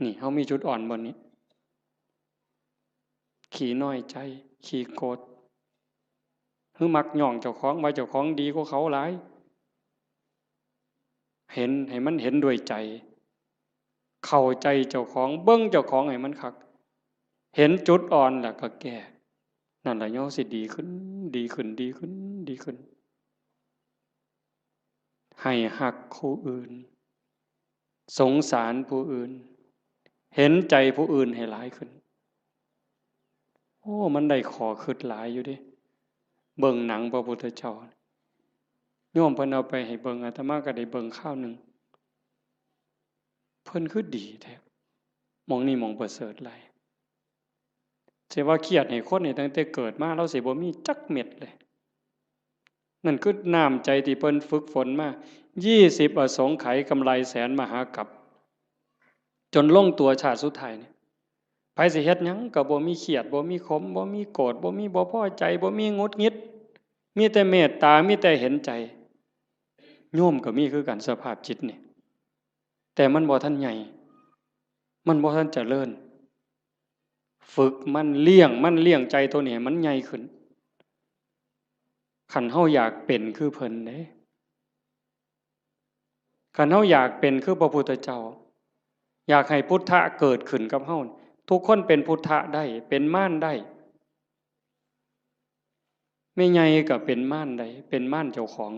นี่เฮามีจุดอ่อนบนนี้ขี้น้อยใจขี้โกรธคือมักย่องเจ้าของว่าเจ้าของดีกว่าเขาหลายเห็นให้มันเห็นด้วยใจเข้าใจเจ้าของเบิ่งเจ้าของให้มันคักเห็นจุดอ่อนแล้วก็แก้นั่นล่ะโยมสิดีขึ้นดีขึ้นดีขึ้นดีขึ้นให้ฮักผู้อื่นสงสารผู้อื่นเห็นใจผู้อื่นให้หลายขึ้นโอ้มันได้ขอคิดหลายอยู่ดิเบิ่งหนังพระพุทธเจ้าโยมเพิ่นเอาไปให้เบิ่งอาตมาก็ได้เบิ่งข้าวนึงเพิ่นคือดีแท้มองนี่มองประเสริฐหลายสิว่าเครียดให้คนนี่ตั้งแต่เกิดมาเราสิบ่มีจักเม็ดเลยนั่นคือน้ำใจที่เพิ่นฝึกฝนมา20อสงไขยกำไรแสนมหากัปจนลงตัวชาติสุดท้ายนี่ไผสิเฮ็ดหยังก็บ่มีเครียดบ่มีขมบ่มีโกรธบ่มีบ่พอใจบ่มีหงุดหงิดมีแต่เมตตามีแต่เห็นใจ โยมก็มีคือกันสภาพจิตนี่แต่มันบ่ทันใหญ่มันบ่ทันเจริญฝึกมันเลี้ยงใจตัวนี้มันใหญ่ขึ้นคันเฮาอยากเป็นคือเพิ่นเด้คันเฮาอยากเป็นคือพระพุทธเจ้าอยากให้พุทธะเกิดขึ้นกับเฮาทุกคนเป็นพุทธะได้เป็นม่านได้ไม่ใหญ่ก็เป็นม่านได้เป็นม่านเจ้าของ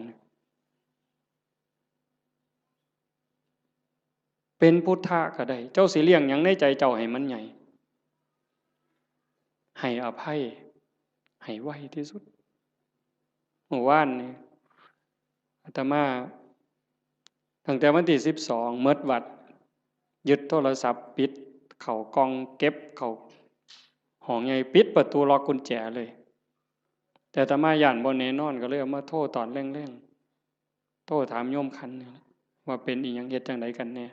เป็นพุทธะก็ได้เจ้าสิเลี้ยงหยังในใจเจ้าให้มันใหญ่ให้อภัยให้ไวที่สุดเมื่อวานนี่อาตมาตั้งแต่วันที่12เมิดวัดยึดโทรศัพท์ปิดเข้ากล่องเก็บเข้าห้องใหญ่ปิดประตูล็อกกุญแจเลยแต่อาตมาย่านบ่แน่นอนก็เลยเอามาโทรตอนแรงๆโทรถามโยมคันนี่ว่าเป็นอีหยังเฮ็ดจังไดกันแน่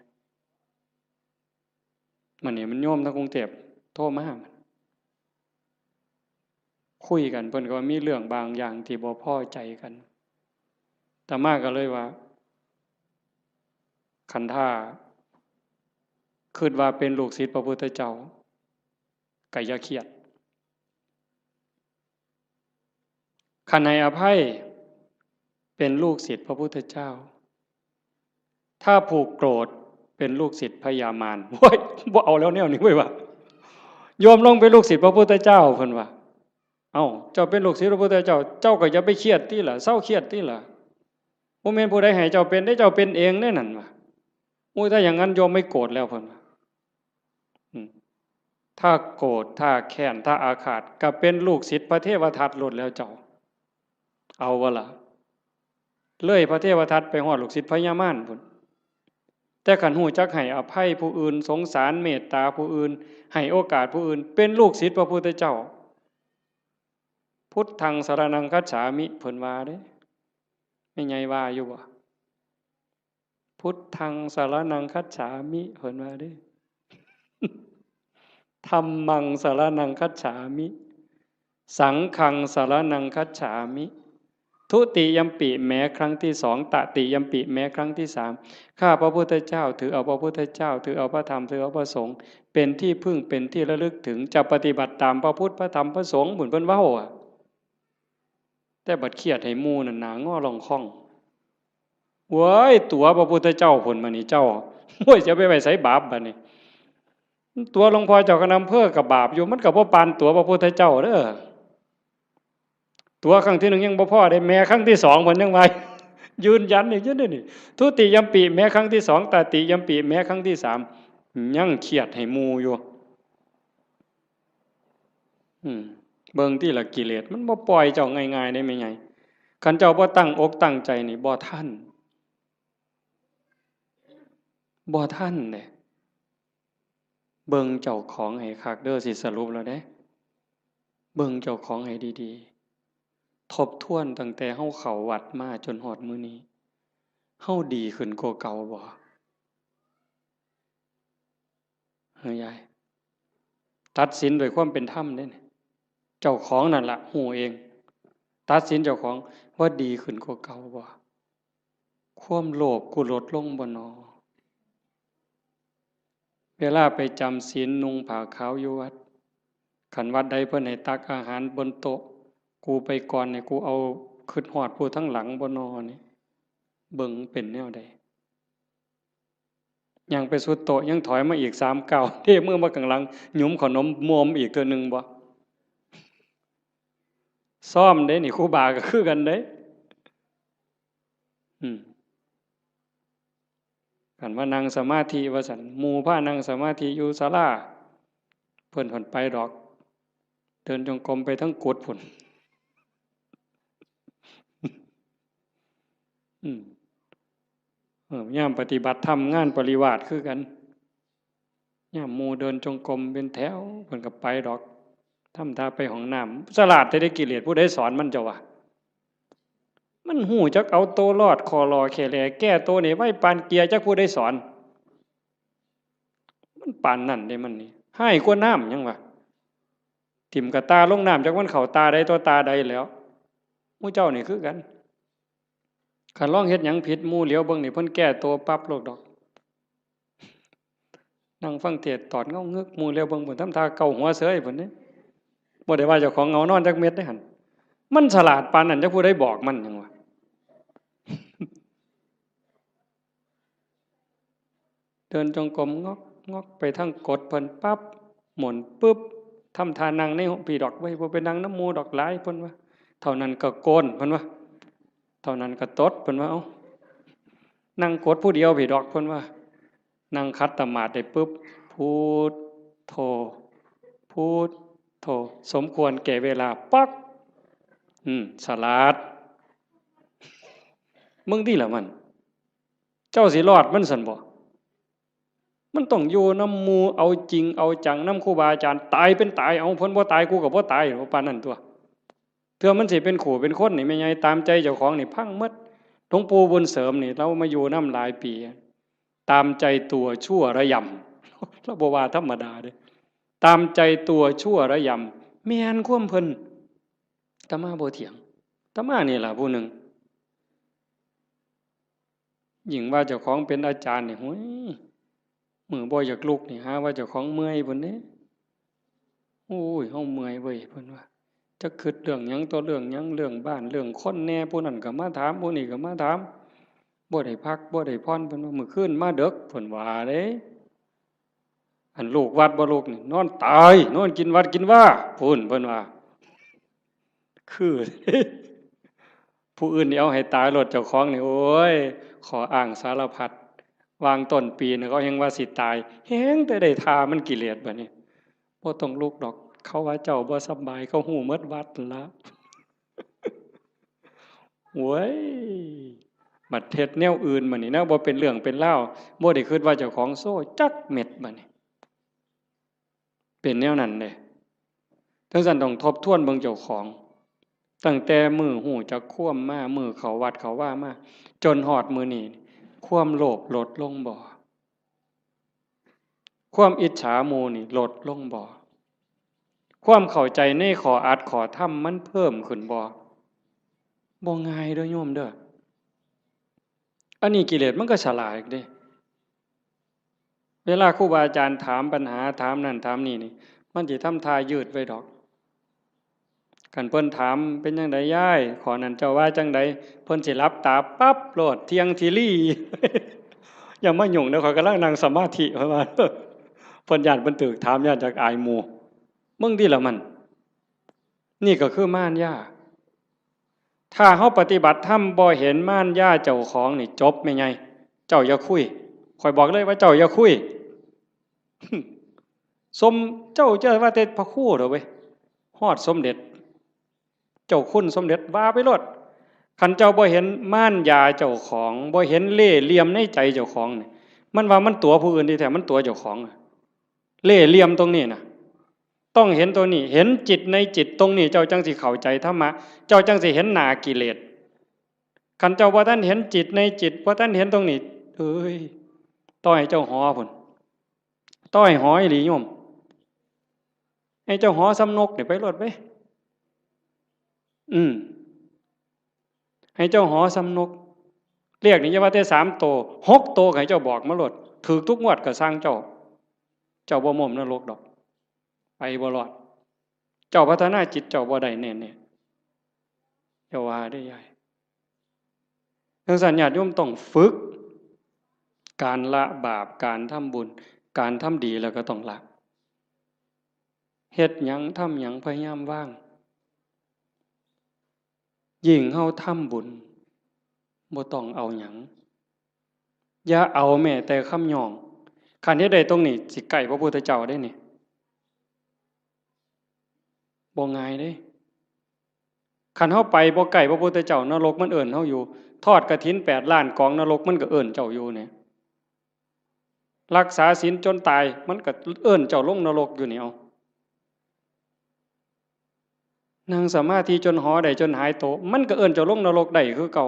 มันนี่มันโยมทางกรุงเทพโทรมาคุยกันเพิ่นก็ว่ามีเรื่องบางอย่างที่บ่พอใจกันอาตมาก็เลยว่าคันท่าคิดว่าเป็นลูกศิษย์พระพุทธเจ้าก็อย่าเครียดคันให้อภัยเป็นลูกศิษย์พระพุทธเจ้าถ้าผูกโกรธเป็นลูกศิษย์พญามารโว้ยบ่เอาแล้วแนวนี้เว้ยว่าโยมลงเป็นลูกศิษย์พระพุทธเจ้าเพิ่นว่าเอ้าเจ้าเป็นลูกศิษย์พระพุทธเจ้าเจ้าก็อย่าไปเครียดติล่ะเศร้าเครียดติล่ะบ่แม่นผู้ใดให้เจ้าเป็นได้เจ้าเป็นเองแน่นั่นว่าโอ้ยถ้าอย่างนั้นโยมไม่โกรธแล้วเพิ่นว่าถ้าโกรธถ้าแค้นถ้าอาฆาตก็เป็นลูกศิษย์พระเทวทัตหลุดแล้วเจ้าเอาวะล่ะเลยพระเทวทัตไปฮอดลูกศิษย์พญามารพุ่นแต่ขันหูจักให้อภัยผู้อื่นสงสารเมตตาผู้อื่นให้โอกาสผู้อื่นเป็นลูกศิษย์พระพุทธเจ้าพุทธังสรณังคัจฉามิเพิ่นว่าเด้ไม่ไงว่าอยู่บ่พุทธังสรณังคัจฉามิเพิ่นว่าเด้ธัมมังสรณังคัจฉามิสังฆังสรณังคัจฉามิทุติยัมปิแม้ครั้งที่2ตติยัมปิแม้ครั้งที่3ข้าพระพุทธเจ้าถือเอาพระพุทธเจ้าถือเอาพระธรรมถือเอาพระสงฆ์เป็นที่พึ่งเป็นที่ระลึกถึงจะปฏิบัติตามพระพุทธพระธรรมพระสงฆ์บุญเพิ่นเว้าแต่บัดเครียดให้หมู่นั่นหนางอลองค่องเว้ยตัวพระพุทธเจ้าพุ่นมานี่เจ้าโอ้ยจะไปไว้ไสบาปบัดนี้ตัวหลวงพ่อเจ้าคณะอำเภอกับบาปอยู่มันก็บ่ปานตัวพระพุทธเจ้าเด้อตัวครั้งที่1ยังบ่พอได้แม้ครั้งที่2เพิ่นยังว่ายืนยันอีกอยู่นี่ทุติยัมปิแม้ครั้งที่2ตติยัมปิแม้ครั้งที่3ยังเครียดให้หมู่อยู่เบิ่งที่ละกิเลสมันบ่ปล่อยเจ้าง่ายๆได้แม่ใหญ่คันเจ้าบ่ตั้งอกตั้งใจนี่บ่ทันเด้เบิ่งเจ้าของให้คักเด้อสิสรุปแล้วเด้เบิ่งเจ้าของให้ดีๆทบทวนตั้งแต่เฮาเข้าวัดมาจนฮอดมื้อนี้เฮาดีขึ้นกว่าเก่าบ่เฮ้ยยายตัดสินด้วยความเป็นธรรมเด้เจ้าของนั่นล่ะฮู้เองตัดสินเจ้าของว่าดีขึ้นกว่าเก่าบ่ความโลภกูลดลงบ่น้อเวลาไปจำศีลนุ่งผ้าขาวอยู่วัดขันวัดใดเพิ่นให้ตักอาหารบนโต๊ะกูไปก่อนเนี่ยกูเอาขึ้นฮอดผู้ทั้งหลังบ่น้อนี่เบิ่งเป็นแนวใดยังไปสุดโต๊ะยังถอยมาอีก3ก้าวเทมือมาข้างหลังหยุมขนมมอมอีกเทื่อนึงบ่ซ้อมเด้นี่ครูบาก็คือกันเด้กันว่านั่งสมาธิว่าซั่นหมู่พานั่งสมาธิอยู่ศาลาเพิ่นไปดอกเดินจงกรมไปทั้งกุฏพุ่นยามปฏิบัติธรรมงานปริวาสคือกันยามหมู่เดินจงกรมเป็นแถวเพิ่นก็ไปดอกทำท่าไปห้องน้ำฉลาดได้กิเลสผู้ใดสอนมันเจ้าวะมันหูจักเอาโตรอดคอรอแค่แลแก้โตนี่ไว้ปานเกียจักผู้ใดสอนมันปานนั่นได้มันนี่ให้กว่าน้ำยังวะทิ่มกับตาลงน้ำจักมันเข้าตาใดตัวตาใดแล้วหมู่เจ้านี่คือกัน คันลองเฮ็ดหยังผิดหมู่เหลียวเบิ่งนี่เพิ่นแก้ตัวปั๊บโลดดอกนั่งฟังเทศน์ตอดเงาเงึกหมู่เหลียวเบิ่งเพิ่นทำท่าเกาหัวเสยเพิ่นเด้บ่ได้ว่าเจ้าของเงานอนจักเม็ดเด้หั่นมันฉลาดปานนั้นจักผู้ใดบอกมันหยังวะเดินจงกรมงอกงอกไปทางกดเพิ่นปั๊บหมุนปึ๊บทำท่านั่งในพี่ดอกไว้บ่ไปนั่งน้ำหมู่ดอกหลายเพิ่นว่าเท่านั้นก็โกนเพิ่นว่าเท่านั้นก็ตดเพิ่นว่าเอ้านั่งกดผู้เดียวพี่ดอกเพิ่นว่านั่งคัดตมาดได้ปึ๊บพุทโธพุทโธสมควรแก่เวลาปักสลาดมึงที่ละมันเจ้าสิรอดมันสั่นบ่มันต้องอยู่น้ำหมู่เอาจริงเอาจังน้ำครูบาอาจารย์ตายเป็นตายเอาเพิ่นบ่ตายกูก็บ่ตายปานนั้นตัวเทื่อมันสิเป็นขู่เป็นคนนี่แม่ใหญ่ตามใจเจ้าของนี่พังหมดหลวงปู่บุญเสริมนี่เรามาอยู่นำหลายปีตามใจตัวชั่วระยำเราบ่ว่าธรรมดาเด้ตามใจตัวชั่วระยำแม่นความเพิ่นอาตมาบ่เถียงอาตมานี่ล่ะผู้หนึ่งยิ่งว่าเจ้าของเป็นอาจารย์นี่โอ้ยมือบ่อยากลุกนี่หาว่าเจ้าของเมื่อยพุ่นเด้โอ้ยเฮาเมื่อยเว้ยเพิ่นว่าจะคิดเรื่องหยังต่อเรื่องหยังเรื่องบ้านเรื่องคนแน่ผู้นั้นก็มาถามผู้นี้ก็มาถามบ่ได้พักบ่ได้พรเพิ่นว่ามื้อคืนมาดึกเพิ่นว่าเด้อันลูกวัดบ่ลูกนี่นอนตายนอนกินวัดกินว่าพุ่นเพิ่นว่าคือผู้อื่นนี่เอาให้ตายรถเจ้าของนี่โอ้ยขออ้างสารพัดวางต้นปีนี่เขาแฮงว่าสิตายแฮงแต่ได้ทามันกิเลสบัดนี้บ่ต้องลุกดอกเขาว่าเจ้าบ่สบายเขาฮู้หมดวัดนั่นล่ะโว้ยบัดเฮ็ดแนวอื่นบัดนี้แนวบ่เป็นเรื่องเป็นราวบ่ได้คิดว่าเจ้าของโซ่จักเม็ดบัดนี้เป็นแนวนั้นเด้ทั้งนั้นต้องทบทวนเบิ่งเจ้าของตั้งแต่มื้อฮู้จักความมามื้อเข้าวัดเข้าว่ามาจนฮอดมื้อนี้ความโลภลดลงบ่ความอิจฉาหมู่นี่ลดลงบ่ความเข้าใจในข้ออัดข้อธรรมมันเพิ่มขึ้นบ่ง่ายเด้อโยมเด้ออันนี้กิเลสมันก็ฉลาดเด้เวลาครูบาอาจารย์ถามปัญหาถามนั่นถามนี่มันสิทำท่ายืดไว้ดอกคันเพิ่นถามเป็นจังไดยายขอนั้นเจ้าว่าจังไดเพิ่นสิหลับตาปั๊บโลดเที่ยงทีลี่ อย่ามายุ่งเด้อข้อยกำลังนั่งสมาธิเพิ่นว่าเพิ่นย้านเพิ่นตึกถามย้านจากอายหมู่มึงที่ละมันนี่ก็คือม่านย่าถ้าเฮาปฏิบัติธรรมบ่เห็นม่านย่าเจ้าของนี่จบแม่ใหญ่เจ้าอย่าคุยข่อยบอกเลยว่าเจ้าอย่าคุย สมเจ้าว่าแต่พระครูเด้อเว้ยฮอดสมเด็จเจ้าคุณสมเด็จว่าไปโลดคันเจ้าบ่เห็นม่านยาเจ้าของบ่เห็นเล่ห์เหลี่ยมในใจเจ้าของนี่มันว่ามันตัวผู้อื่นที่แท้มันตัวเจ้าของเล่ห์เหลี่ยมตรงนี้น่ะต้องเห็นตัวนี้เห็นจิตในจิตตรงนี้เจ้าจังสิเข้าใจธรรมะเจ้าจังสิเห็นหน้ากิเลสคันเจ้าบ่ทันเห็นจิตในจิตบ่ทันเห็นตรงนี้เอ้ยต้อยเจ้าหอพุ่นต้อยหออีหลีโยมให้เจ้าหอสำนกนี่ไปรถไปให้เจ้าหอสำนกเรียกนี่จะว่าแต่3โต6โตให้เจ้าบอกมาโลดถูกทุกงวดก็สร้างเจ้าบ่ม่มนรกดอกไปบ่รอดเจ้าพัฒนาจิตเจ้าบ่ได้แน่ๆอย่าว่าได้ใหญ่ทั้งสัญญาติโยมต้องฝึกการละบาปการทำบุญการทำดีแล้วก็ต้องละเฮ็ดหยังทำหยังพยายามว่างยิ่งเฮาทำบุญบ่ต้องเอาหยังอย่าเอาแม้แต่คำย่องคันเฮ็ดได้ตรงนี้สิใกล้พระพุทธเจ้าได้นี่บ่ง่ายเด้คันเฮาไปบ่ใกล้พระพุทธเจ้านรกมันเอิ้นเฮาอยู่ทอดกฐิน8ล้านกองนรกมันก็เอิ้นเจ้าอยู่เนี่ยรักษาศีลจนตายมันก็เอิ้นเจ้าลงนรกอยู่นี่เอานั่งสมาธิจนหอได้จนหายโตมันก็เอิ้นเจ้าลงนรกได้คือเก่า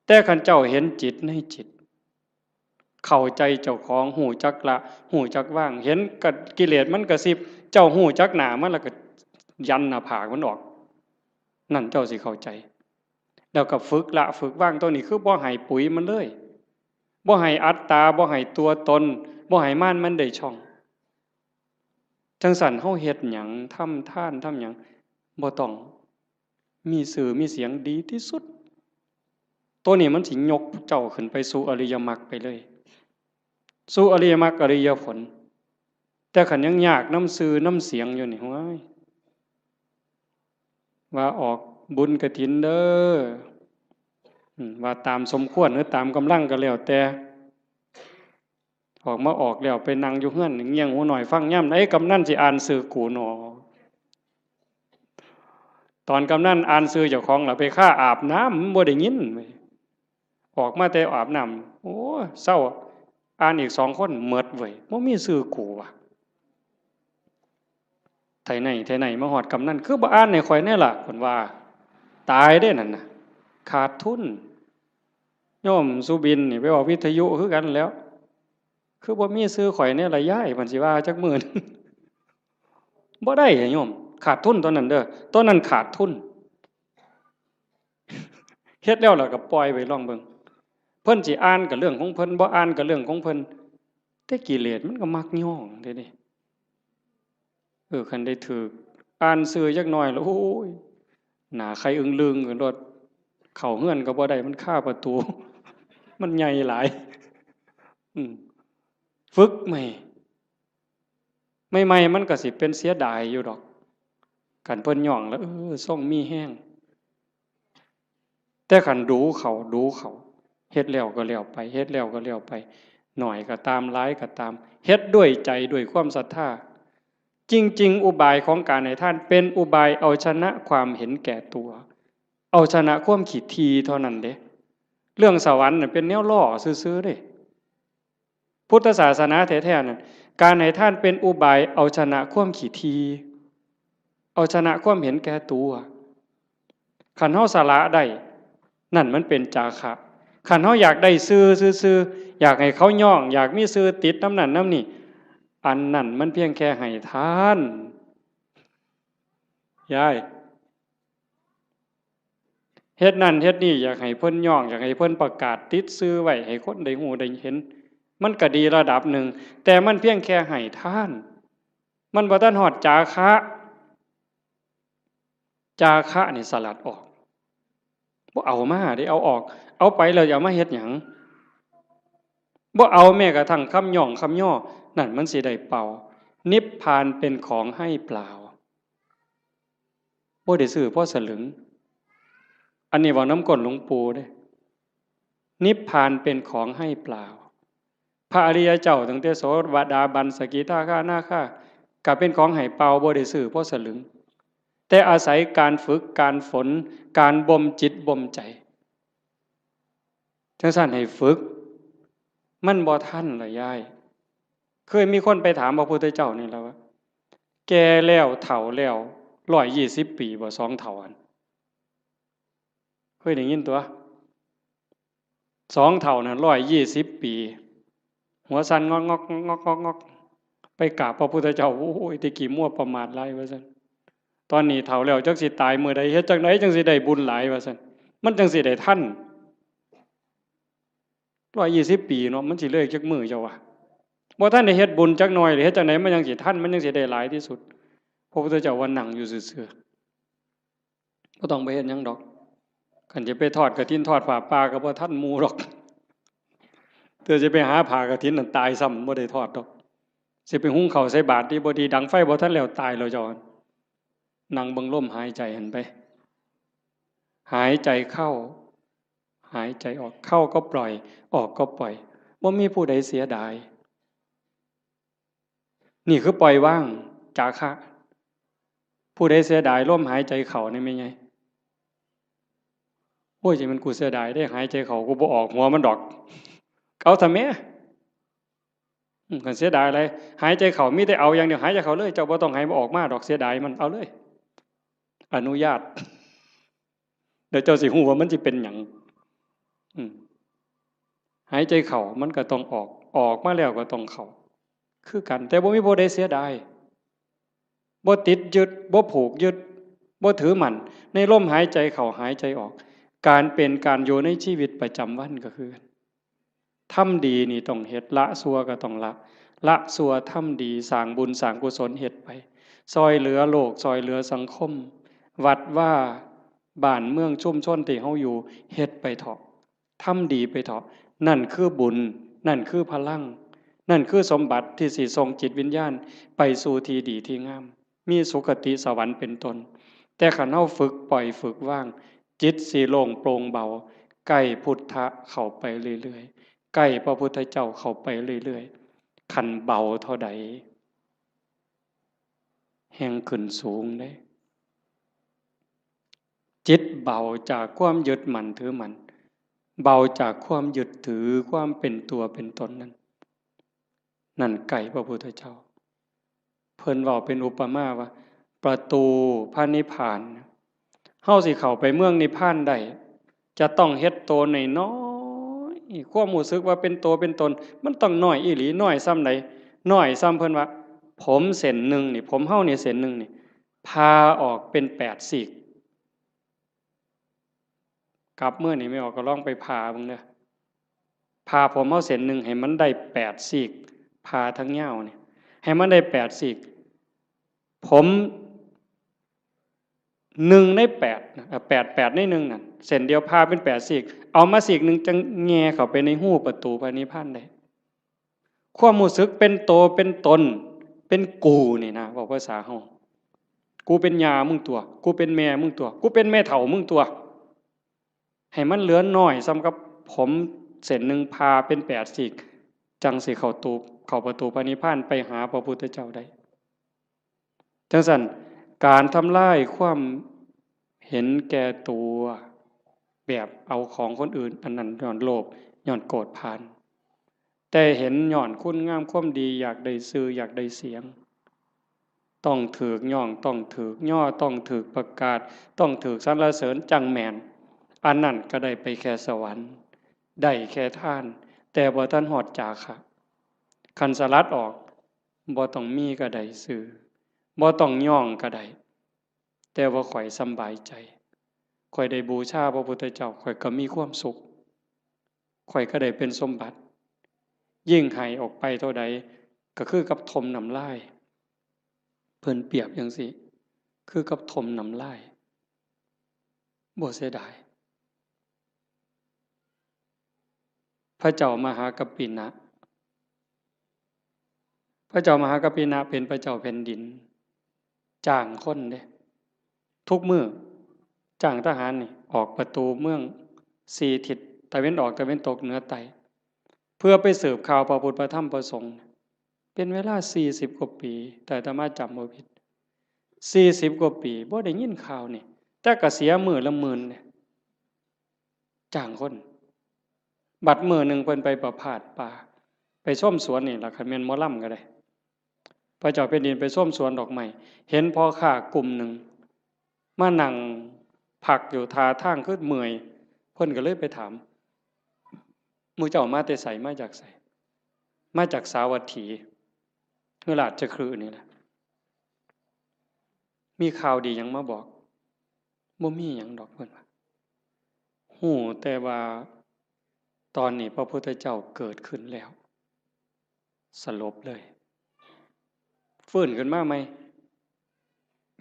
แต่คันเจ้าเห็นจิตในจิตเข้าใจเจ้าของหูจักละหูจักว่างเห็นกับกิเลสมันกระซิบเจ้าหูจักหนามันแล้วก็ยันหน้าผากมันออกนั่นเจ้าสิเข้าใจ แล้วก็ฝึกละฝึกว่างตัวนี้คือบ่ให้ปุ๋ยมันเลยบ่ให้อัตตาบ่ให้ตัวตนบ่ให้ม่านมันได้ช่องจังสั่นเฮาเฮ็ดหยังทำทานทำหยังบ่ต้องมีสื่อมีเสียงดีที่สุดตัวนี้มันสิยกเจ้าขึ้นไปสู่อริยมรรคไปเลยสู่อริยมรรคอริยผลแต่ขันยังยากน้ำสื่อน้ำเสียงอยู่นี่ว้ายว่าออกบุญกฐินเด้อว่าตามสมควรหรือตามกำลังก็แล้วแต่ออกมาออกแล้วไปนั่งอยู่เฮือนเงี่ยงหูหน่อยฟังย่ำไอ้กำนันสิอ่านสื่อกูหนอตอนกำนันอ่านสื่อเจ้าของล่ะไปฆ่าอาบน้ำบ่ได้ยินออกมาแต่อาบน้ำโอ้เศร้าอ่านอีก2 คนเมิดเว้ยบ่มีสื่อกูว่ะไทไหนมาหอดกำนันคือบ่อ่านในข่อยแน่ล่ะเพิ่นว่าตายได้นั่นน่ะขาดทุนโยมสุบินนี่ไปออกวิทยุคือกันแล้วคือบ่มีซื้อข่อยเนี่ยละย้ายเพิ่นสิว่าจักมื้อนึงบ่ได้โยมขาดทุนตอนนั้นเด้อตอนนั้นขาดทุนเฮ็ดแล้วล่ะก็ปล่อยไว้ลองเบิ่งเพิ่นสิอ่านก็เรื่องของเพิ่นบ่อ่านก็เรื่องของเพิ่นแต่กิเลสมันก็มักย่องเด้นี่คันได้ถูกอ่านซื่อจักหน่อยแล้วโอ้ยหน้าใครอึ้งลึงกันรถเข้าเฮือนก็บ่ได้มันคาประตูมันใหญ่หลายฝึกใหม่มันก็สิเป็นเสียดายอยู่ดอกกันเพิ่นย่องแล้วส่งมีแห้งแต่ขันดูเขาเฮ็ดแล้วก็แล้วไปเฮ็ดแล้วก็แล้วไปหน่อยก็ตามร้ายก็ตามเฮ็ดด้วยใจด้วยความศรัทธาจริงๆอุบายของการให้ท่านเป็นอุบายเอาชนะความเห็นแก่ตัวเอาชนะความขี้ทีเท่านั้นเด้เรื่องสวรรค์น่ะเป็นแนวล่อซื่อๆเด้พุทธศาสนาแท้ๆนั่นการให้ท่านเป็นอุบายเอาชนะความขี้ทีเอาชนะความเห็นแก่ตัวขันเฮาสละได้นั่นมันเป็นจาคะขันเฮาอยากได้ซื่ออยากให้เขาย่องอยากมีซื่อติดน้ำนั่นน้ำนี่อันนั่นมันเพียงแค่ให้ทานยายเฮ็ดนั่นเฮ็ดนี่อยากให้เพิ่นย่องอยากให้เพิ่นประกาศติดซื่อไว้ให้คนได้ฮู้ได้เห็นมันก็ดีระดับหนึ่งแต่มันเพียงแค่ให้ทานมันบ่ทันฮอดจาคะนี่สลัดออกบ่เอามาได้เอาออกเอาไปแล้วอย่ามาเฮ็ดหยังบ่เอาแม้กระทั่งคำย่องคำย่อนั่นมันสิได้เป่านิพพานเป็นของให้เปล่าบ่ได้ซื้อเพราะสลึงอันนี้ว่าน้ำก้นหลวงปู่เด้นิพพานเป็นของให้เปล่าพระอริยเจ้าตั้งแต่โสดาบันสกิทาคานาคาก็เป็นของให้เปล่าบ่ได้ซื้อเพราะสลึงแต่อาศัยการฝึกการฝนการบ่มจิตบ่มใจจังซั่นให้ฝึกมันบ่ทันล่ะยายเคยมีคนไปถามพระพุทธเจ้านี่แล้วว่าแก่แล้วเฒ่าแล้ว120 ปีบ่2เฒ่าอันเคยได้ยินตัว2เฒ่านั้น120 ปีหัวสั่นงอกไปกราบพระพุทธเจ้าโอ้ยตะกี้มั่วประมาทหลายว่าซั่นตอนนี้เฒ่าแล้วจักสิตายมื้อใดเฮ็ดจังไดจังสิได้บุญหลายว่าซั่นมันจังสิได้ทัน120 ปีเนาะมันสิเลยจักมื้อเจ้าว่าบ่ทันได้เฮ็ดบุญจักหน่อยหรือเฮ็ดจังไดมันยังสิทันมันยังสิได้หลายที่สุดพระพุทธเจ้าว่านั่งอยู่ซื่อๆบ่ต้องไปเฮ็ดหยังดอกคันจะไปทอดกฐินทอดผ้าป่าก็บ่ทันหมู่ดอกเธอจะไปหาผ้ากฐินนั่นตายซ้ำบ่ได้ทอดดอกสิไปหุงข้าวใส่บาตรที่บ่ดีดังไฟบ่ทันแล้วตายแล้วเจ้านั่งเบิ่งลมหายใจหันไปหายใจเข้าหายใจออกเข้าก็ปล่อยออกก็ปล่อยบ่มีผู้ใดเสียดายนี่คือปล่อยว่างจาคะผู้ใดเสียดายลมหายใจเข้านี่แม่นไงโอ้ยจิมันกูเสียดายได้หายใจเข้ากูบ่ออกหัวมันดอกเอาทำแม่กันเสียดายอะไรหายใจเข้ามีแต่เอาอย่างเดียวหายใจเข้าเลยเจ้าบ่ต้องให้มันออกมาดอกเสียดายมันเอาเลยอนุญาตเดี๋ยวเจ้าสิฮู้ว่ามันสิเป็นหยังหายใจเข้ามันก็ต้องออกมาแล้วก็ต้องเข้าคือกันแต่บ่มีผู้ใดเสียดายบ่ติดยึดบ่ผูกยึดบ่ถือมั่นในลมหายใจเข้าหายใจออก การเป็นการอยู่ในชีวิตประจำวันก็คือทำดีนี่ต้องเฮ็ดละชั่วก็ต้องละชั่วทำดีสร้างบุญสร้างกุศลเฮ็ดไปซอยเหลือโลกซอยเหลือสังคมวัดว่าบ้านเมืองชุมชนที่เฮาอยู่เฮ็ดไปเถาะทำดีไปเถาะนั่นคือบุญนั่นคือพลังนั่นคือสมบัติที่สิส่งจิตวิญญาณไปสู่ที่ดีที่งามมีสุคติสวรรค์เป็นต้นแต่คันเฮาฝึกปล่อยฝึกว่างจิตสิโล่งโปร่งเบาใกล้พุทธะเข้าไปเรื่อยๆใกล้พระพุทธเจ้าเข้าไปเรื่อยๆคันเบาเท่าใดแห่งขึ้นสูงเด้จิตเบาจากความยึดมั่นถือมั่นเบาจากความยึดถือความเป็นตัวเป็นตนนั่นไก่พระพุทธเจ้าเพิ่นเว้าเป็นอุปมาว่าประตูพระนิพพานเฮาสิเข้าไปเมืองนิพพานได้จะต้องเฮ็ดโตน้อยๆความรู้สึกว่าเป็นตัวเป็นตนมันต้องน้อยอีหลีน้อยส่ำใดน้อยส่ำเพิ่นว่าผมเส้นหนึ่งนี่ผมเฮานี่เส้นหนึ่งนี่พาออกเป็น8ซีกกลับเมื่อนี่ไม่ออกก็ลองไปพาเบิ่งเด้อพาผมเฮาเส้นหนึ่งให้มันได้8ซีกพาทั้งยาวนี่ให้มันได้8ซีกผม1 ใน 8นะ8ใน1นั่นเส้นเดียวพาเป็น8ซีกเอามาซีกหนึ่งจังแง่เข้าไปในหูประตูพระนิพพานได้ความรู้สึกเป็นโตเป็นตนเป็นกูนี่นะบอกภาษาเฮากูเป็นยามึงตัวกูเป็นแม่มึงตัวกูเป็นแม่เฒ่ามึงตัวให้มันเหลือน้อยซ้ำกับผมเส้นหนึ่งพาเป็น8ซีกจังสิเข้าประตูพระนิพพานไปหาพระพุทธเจ้าได้จังซั่นการทำลายความเห็นแก่ตัวแบบเอาของคนอื่นอันนั้นย้อนโลภย้อนโกรธพานแต่เห็นย้อนคุณงามความดีอยากได้ชื่ออยากได้เสียงต้องถูกย่องต้องถูกย่อต้องถูกประกาศต้องถูกสรรเสริญจังแม่นอันนั้นก็ได้ไปแค่สวรรค์ได้แค่ทานแต่บ่ทันฮอดจาคะคันสลัดออกบ่ต้องมีก็ได้ชื่อบ่ต้องย่องก็ได้แต่ว่าข่อยสำบายใจข่อยได้บูชาพระพุทธเจ้าข่อยก็มีความสุขข่อยก็ได้เป็นสมบัติยิ่งให้ออกไปเท่าใดก็คือกับทมน้ำลายเพิ่นเปรียบจังซี่คือกับทมน้ำลายบ่เสียดายพระเจ้ามหากัปปินะพระเจ้ามหากัปปินะเป็นพระเจ้าแผ่นดินจ้างคนเด้ทุกมื้อจ้างทหารนี่ออกประตูเมือง4ทิศตะเว้นออกตะเว้นตกเหนือใต้เพื่อไปสืบข่าวพระพุทธพระธรรมพระสงฆ์เป็นเวลา40กว่าปีแต่อาตมาจำบ่ผิด40กว่าปีบ่ได้ยินข่าวนี่แต่ก็เสียมื้อละหมื่นเนี่ยจ้างคนบัดมื้อนึงเพิ่นไปประพาสป่าไปชมสวนนี่ล่ะคันแม่นหมอลำก็ได้พระเจ้าแผ่นดินไปชมสวนดอกไม้เห็นพ่อค้ากลุ่มหนึ่งมานั่งพักอยู่ท่าทางคือเมื่อยเพิ่นก็เลยไปถามหมู่เจ้ามาแต่ไสมาจากไสมาจากสาวัตถีคือราชคฤห์นี่แหละมีข่าวดีหยังมาบอกบ่มีหยังดอกเพิ่นว่าฮู้แต่ว่าตอนนี้พระพุทธเจ้าเกิดขึ้นแล้วสลบเลยฟื้นขึ้นมาไหม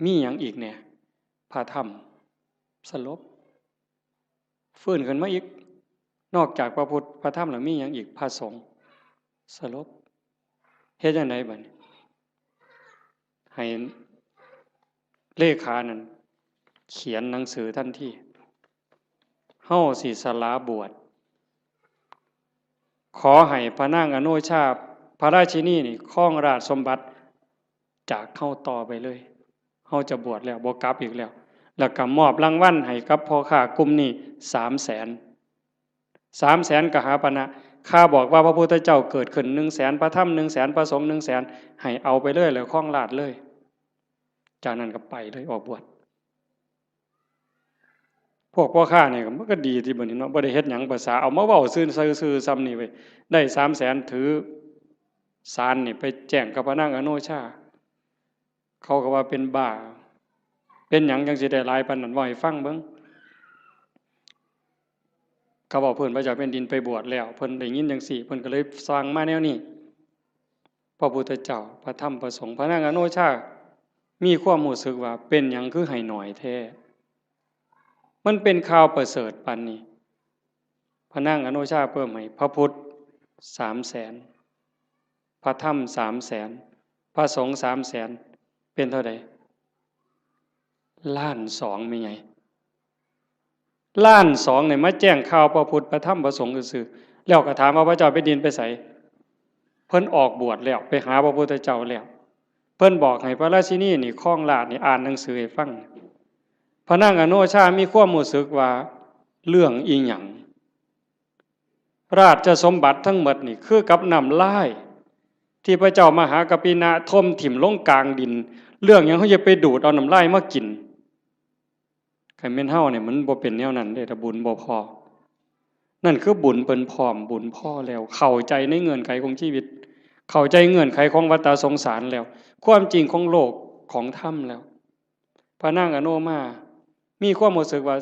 มีหยังอีกเนี่ยพระธรรมสลบฟื้นขึ้นมาอีกนอกจากพระพุทธพระธรรมแล้วมีหยังอีกพระสงฆ์สลบเฮ็ดจังไดบัดนี้ให้เลขานั่นเขียนหนังสือทันทีเฮาสิสละบวชขอให้พระนางอโนชาพระราชินีนี่ครองราชสมบัติจากเฮาต่อไปเลยเฮาจะบวชแล้วบ่กลับอีกแล้วก็มอบรางวัลให้กับพ่อค้ากลุ่มนี้300,000 300,000กหาปณะข้าบอกว่าพระพุทธเจ้าเกิดขึ้น100,000พระธรรม100,000พระสงฆ์100,000ให้เอาไปเลยแล้วครองราชเลยจากนั้นก็ไปเลยออกบวชพวกพ่อค้านี่ก็มันก็ดีที่บัดนี้เนาะบ่ได้เฮ็ดหยังภาษาเอามาเว้าซื่อๆซ้ำนี่เว้ยได้300,000ถือศาลนี่ไปแจ้งกับพระนางอโนชาเขาก็ว่าเป็นบ้าเป็นหยังจังสิได้หลายปานนั้นเว้าให้ฟังเบิ่ง เขาบอกเพิ่นพระเจ้าแผ่นดินไปบวชแล้วเพิ่นได้ยินจังซี่เพิ่นก็เลยสร้างมาแนวนี้พระพุทธเจ้าพระธรรมพระสงฆ์พระนางอโนชามีความรู้สึกว่าเป็นหยังคือให้หน่อยแท้มันเป็นข่าวประเสริฐปานนี้พระนางอโนชาเพิ่มให้พระพุทธ300,000พระธรรม300,000พระสงฆ์300,000เป็นเท่าใด1,200,000ไม่ใหญ่1,200,000เนี่ยมาแจ้งข่าวพระพุทธพระธรรมพระสงฆ์ซื่อๆแล้วก็ถามว่าพระเจ้าแผ่นดินไปไสเพิ่นออกบวชแล้วไปหาพระพุทธเจ้าแล้วเพิ่นบอกให้พระราชินีนี่คล้องลาดนี่อ่านหนังสือให้ฟังพระนางอโนชามีความรู้สึกว่าเรื่องอีหยังราชสมบัติทั้งหมดนี่คือกับน้ำลายที่พระเจ้ามหากัปปินะทมถิ่มลงกลางดินเรื่องหยังเขาจะไปดูดเอาน้ำลายมากินใครแม่นเฮาเนี่ยมันบ่เป็นแนวนั้นเด้ถ้าบุญบ่พอนั่นคือบุญเปิ้นพร้อมบุญพอแล้วเข้าใจในเงื่อนไขของชีวิตเข้าใจเงื่อนไขของวัฏสงสารแล้วความจริงของโลกของธรรมแล้วพระนางอโนมามีความรู้สึกว่า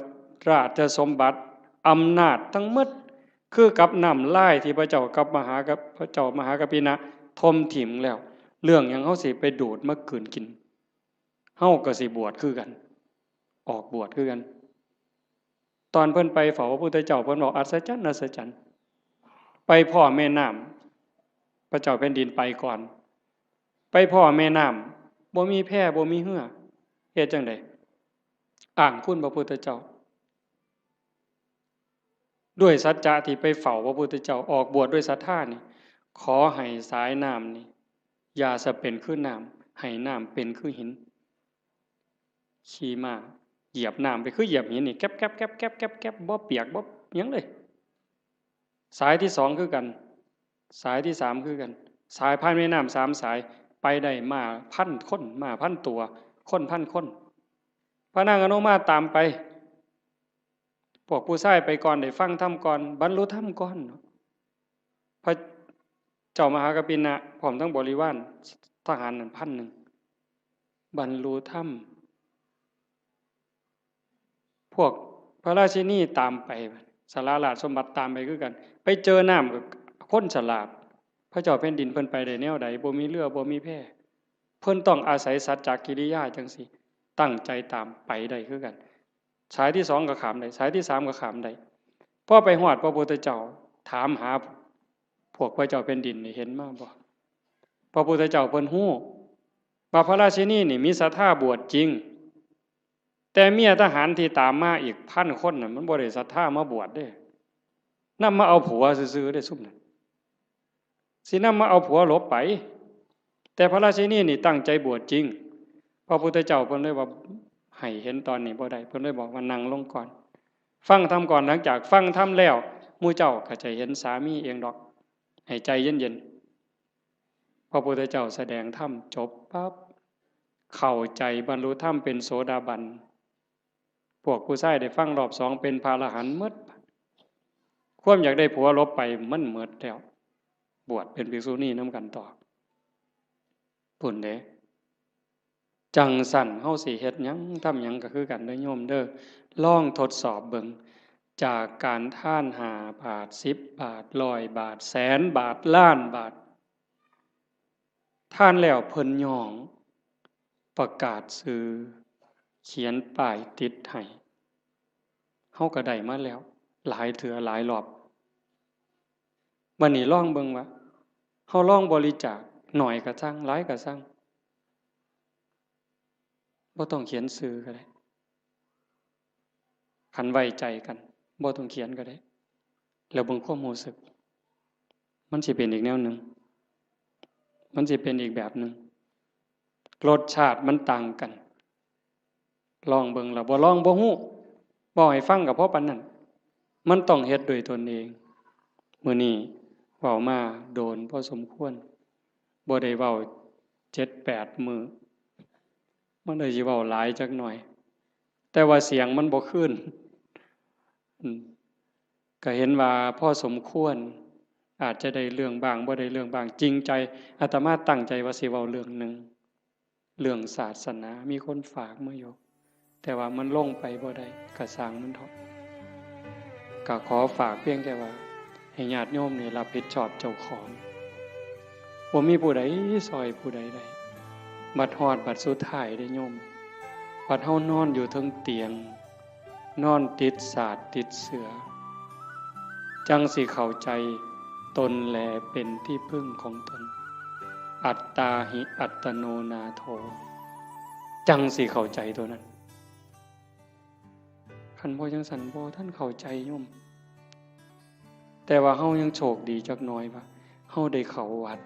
ราชสมบัติอำนาจทั้งหมดคือกับน้ำลายที่พระเจ้ากับพระเจ้ามหากัปปินะทมถิ่มแล้วเรื่องหยังเฮาสิไปดูดมากืนกินเฮาก็สิบวชคือกันออกบวชคือกันตอนเพิ่นไปเฝ้าพระพุทธเจ้าเพิ่นบอกอัศจรรย์อัศจรรย์ไปพ่อแม่น้ำพระเจ้าแผ่นดินไปก่อนไปพ่อแม่น้ำบ่มีแพบ่มีเหือเฮ็ดจังได๋อ้างคุณพระพุทธเจ้าด้วยสัจจะที่ไปเฝ้าพระพุทธเจ้าออกบวชด้วยศรัทธานี่ขอให้สายน้ำนี่อย่าสะเป็นคือน้ำให้น้ำเป็นคือหินขี่ม้าเหยียบน้ำไปคือเหยียบหินนี่แก๊บแก๊บแก๊บแก๊บแก๊บแก๊บบ่เปียกบ่หยังเลยสายที่2คือกันสายที่3คือกันสายผ่านแม่น้ำ3สายไปได้มา1,000 คนมา1,000 ตัวคน1,000 คนพระนางอนุมาตามไปพวกผู้ชายไปก่อนได้ฟังธรรมก่อนบรรลุธรรมก่อนพระเจ้ามหากัปปินะพร้อมทั้งบริวารทหารนั่น1,000บรรลุธรรมพวกพระราชินีตามไปสาราราชสมบัติตามไปคือกันไปเจอน้ำกับคนฉลาดพระเจ้าแผ่นดินเพิ่นไปได้แนวใดบ่มีเรือบ่มีแพเพิ่นต้องอาศัยสัจจกิริยาจังซี่ตั้งใจตามไปได้คือกันสายที่2ก็ข้ามได้สายที่3ก็ข้ามได้พอไปฮอดพระพุทธเจ้าถามหาพวกพระเจ้าแผ่นดินนี่เห็นมาบ่พระพุทธเจ้าเพิ่นฮู้ว่าพระราชินีนี่มีศรัทธาบวชจริงแต่เมียทหารที่ตามมาอีก1,000 คนน่ะมันบ่ได้ศรัทธามาบวชเด้นำมาเอาผัวซื่อๆได้ซุ่มนั้นสินำมาเอาผัวหลบไปแต่พระราชินีนี่ตั้งใจบวชจริงพระพุทธเจ้าเพิ่นเลยว่าให้เห็นตอนนี้บ่ได้เพิ่นเลยบอกว่านั่งลงก่อนฟังธรรมก่อนหลังจากฟังธรรมแล้วหมู่เจ้าก็จะเห็นสามีเองดอกให้ใจเย็นๆพระพุทธเจ้าแสดงธรรมจบปั๊บเข้าใจบรรลุธรรมเป็นโสดาบันพวกผู้ชายได้ฟังรอบ2เป็นพระอรหันต์หมดความอยากได้ผัวลบไปมันหมดแล้วบวชเป็นภิกษุณีนำกันต่อพุ่นเด้จังสั่นเฮาสิเฮ็ดหยังทำหยังก็คือกันเด้อโยมเด้อลองทดสอบเบิ่งจากการท่าน5 บาท10 บาท100 บาทแสนบาทล้านบาทท่านแล้วเพิ่นย่องประกาศซื้อเขียนป้ายติดให้เฮาก็ได้มาแล้วหลายเทื่อหลายรอบบัดนี้ลองเบิ่งว่าเฮาลองบริจาคหน่อยก็ซังหลายก็ซังบ่ต้องเขียนชื่อก็ได้คันไว้ใจกันบ่ต้องเขียนก็ได้แล้วเบิ่งความรู้สึกมันสิเป็นอีกแนวหนึ่งมันสิเป็นอีกแบบหนึ่งรสชาติมันต่างกันลองเบิ่งแล้วบ่ลองบ่ฮู้บ่ให้ฟังก็เพราะปานนั้นมันต้องเฮ็ดด้วยตนเองมื้อนี้เว้ามาโดนพอสมควรบ่ได้เว้า 7-8 มื้อมันเลยสิเว้าหลายจักหน่อยแต่ว่าเสียงมันบ่คืนก็เห็นว่าพอสมควรอาจจะได้เรื่องบ้างบ่ได้เรื่องบ้างจริงใจอาตมาตั้งใจว่าสิเว้าเรื่องนึงเรื่องศาสนามีคนฝากมาอยู่แต่ว่ามันลงไปบ่ได้ก็สร้างมันเถาะ ก็ขอฝากเพียงแค่ว่าให้ญาติโยมนี่รับผิดชอบเจ้าของบ่มีผู้ใดซอยผู้ใดได้บัดฮอดบัดสุดท้ายได้โยมบัดเฮานอนอยู่เทิงเตียงนอนติดสาดติดเสือจังสิเข้าใจตนแลเป็นที่พึ่งของตนอัตตาหิอัตโนนาโถจังสิเข้าใจตัวนั้นคันบ่จังสันบ่ท่านเข้าใจโยมแต่ว่าเฮายังโชคดีจักหน่อยว่าเฮาได้เข้าวัด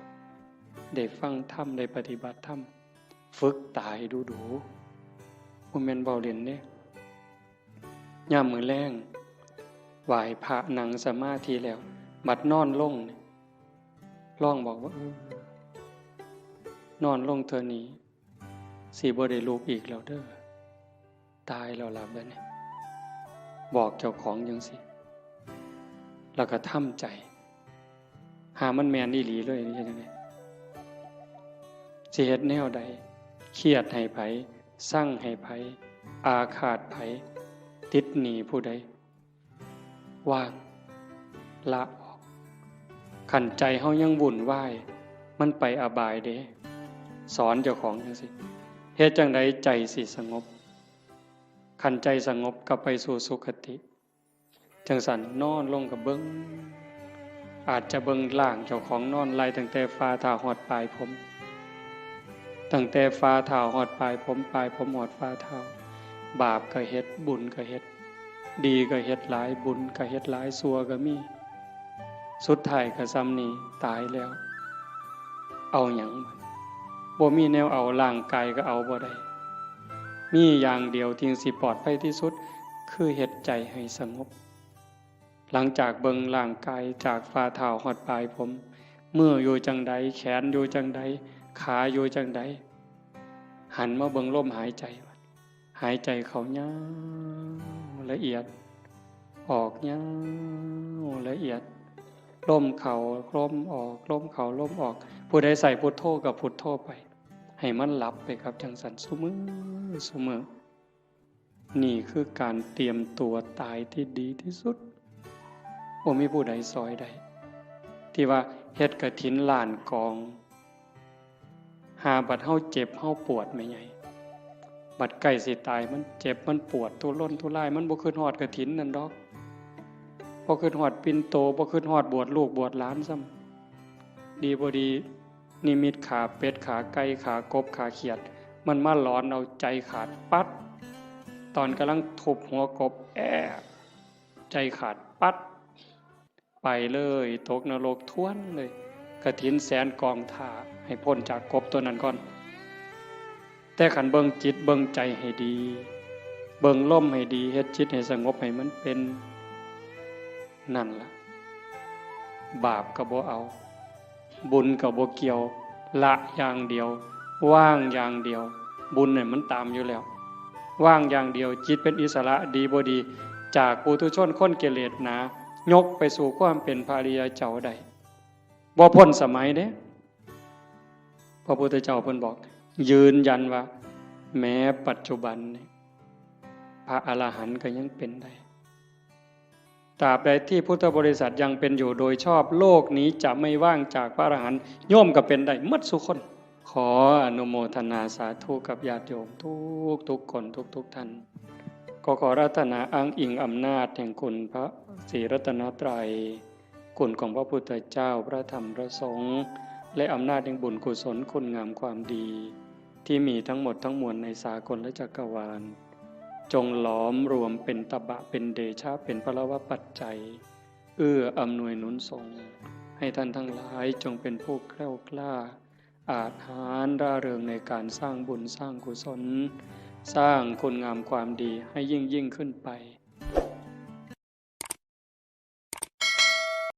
ได้ฟังธรรมได้ปฏิบัติธรรมฝึกตายดูๆบ่แม่นเว้าเล่นเด้ยามมื้อแลงไหว้พระนั่งสมาธิแล้วบัดนอนลงลองบอกว่านอนลงเทื่อนี้สิบ่ได้ลุกอีกแล้วเด้อตายแล้วล่ะบัดนี้บอกเจ้าของจังซี่แล้วก็ทำใจหามันแม่นอีหลีเลยนี่จังได๋สิเฮ็ดแนวใดเครียดให้ไผสั่งให้ไผอาฆาตไผติดหนี้ผู้ใดว่างละออกขันใจเฮายังวุ่นวายมันไปอบายเด้สอนเจ้าของจังซี่เฮ็ดจังไดใจสิสงบขันใจสงบก็ไปสู่สุคติจังสันนอนลงกับเบิ่งอาจจะเบิ่งล่างเจ้าของนอนไล่ตั้งแต่ฝ่าเท้าฮอดปลายผมตั้งแต่ฝ่าเท้าฮอดปลายผมปลายผมฮอดฝ่าเท้าบาปก็เฮ็ดบุญก็เฮ็ดดีก็เฮ็ดหลายบุญก็เฮ็ดหลายชั่วก็มีสุดท้ายก็ซ้ำนี้ตายแล้วเอาหยังบ่มีแนวเอาร่างกายก็เอาบ่ได้มีอย่างเดียวที่สิปลอดภัยที่สุดคือเฮ็ดใจให้สงบหลังจากเบิ่งร่างกายจากฝ่าเท้าฮอดปลายผมมืออยู่จังใดแขนอยู่จังใดขาอยู่จังใดหันมาเบิ่งลมหายใจหายใจเข้ายาวละเอียดออกยาวละเอียดลมเข้าลมออกลมเข้าลมออกผู้ใดใส่พุทโธกับพุทโธไปให้มันหลับไปครับจังสันซุมื้อนี่คือการเตรียมตัวตายที่ดีที่สุดบ่มีผู้ใดซอยได้ที่ว่าเฮ็ดกฐินล้านกองหาบัดเฮาเจ็บเฮาปวดแม่ใหญ่บัดใกล้สิตายมันเจ็บมันปวดทุรนทุรายมันบ่คิดฮอดกฐินนั่นดอกบ่คิดฮอดปิ่นโตบ่คิดฮอดบวชลูกบวชหลานซ้ำดีบ่ดีนิมิตขาเป็ดขาไก่ขากบขาเขียดมันมาหลอนเอาใจขาดปัดตอนกำลังทุบหัวกบใจขาดปัดไปเลยตกนรกท้วนเลยกฐินแสนกองท่าให้พ้นจากกบตัวนั้นก่อนแต่ขันเบิ่งจิตเบิ่งใจให้ดีเบิ่งลมให้ดีเฮ็ดจิตให้สงบให้มันเป็นนั่นล่ะบาปก็บ่เอาบุญก็บ่เกี่ยวละอย่างเดียวว่างอย่างเดียวบุญเนี่ยมันตามอยู่แล้วว่างอย่างเดียวจิตเป็นอิสระดีบ่ดีจากปุถุชนคนกิเลสหนายกไปสู่ความเป็นพระอริยเจ้าได้บ่พ้นสมัยเด้พระพุทธเจ้าเพิ่นบอกยืนยันว่าแม้ปัจจุบันพระอรหันต์ก็ยังเป็นได้ตราบใดที่พุทธบริษัทยังเป็นอยู่โดยชอบโลกนี้จะไม่ว่างจากพระอรหันต์โยมก็เป็นได้หมดทุกคนขออนุโมทนาสาธุกับญาติโยมทุกคนทุกท่านก็ขอรัตนาอ้างอิงอำนาจแห่งคุณพระศรีรัตนตรัยคุณของพระพุทธเจ้าพระธรรมพระสงฆ์และอำนาจแห่งบุญกุศลคุณงามความดีที่มีทั้งหมดทั้งมวลในสากลและจักรวาลจงหลอมรวมเป็นตบะเป็นเดชะเป็นพลวปัจจัยเอื้ออำนวยหนุนส่งให้ท่านทั้งหลายจงเป็นผู้แกล้วกล้าอาจหาญร่าเริงในการสร้างบุญสร้างกุศลสร้างคุณงามความดีให้ยิ่งขึ้นไป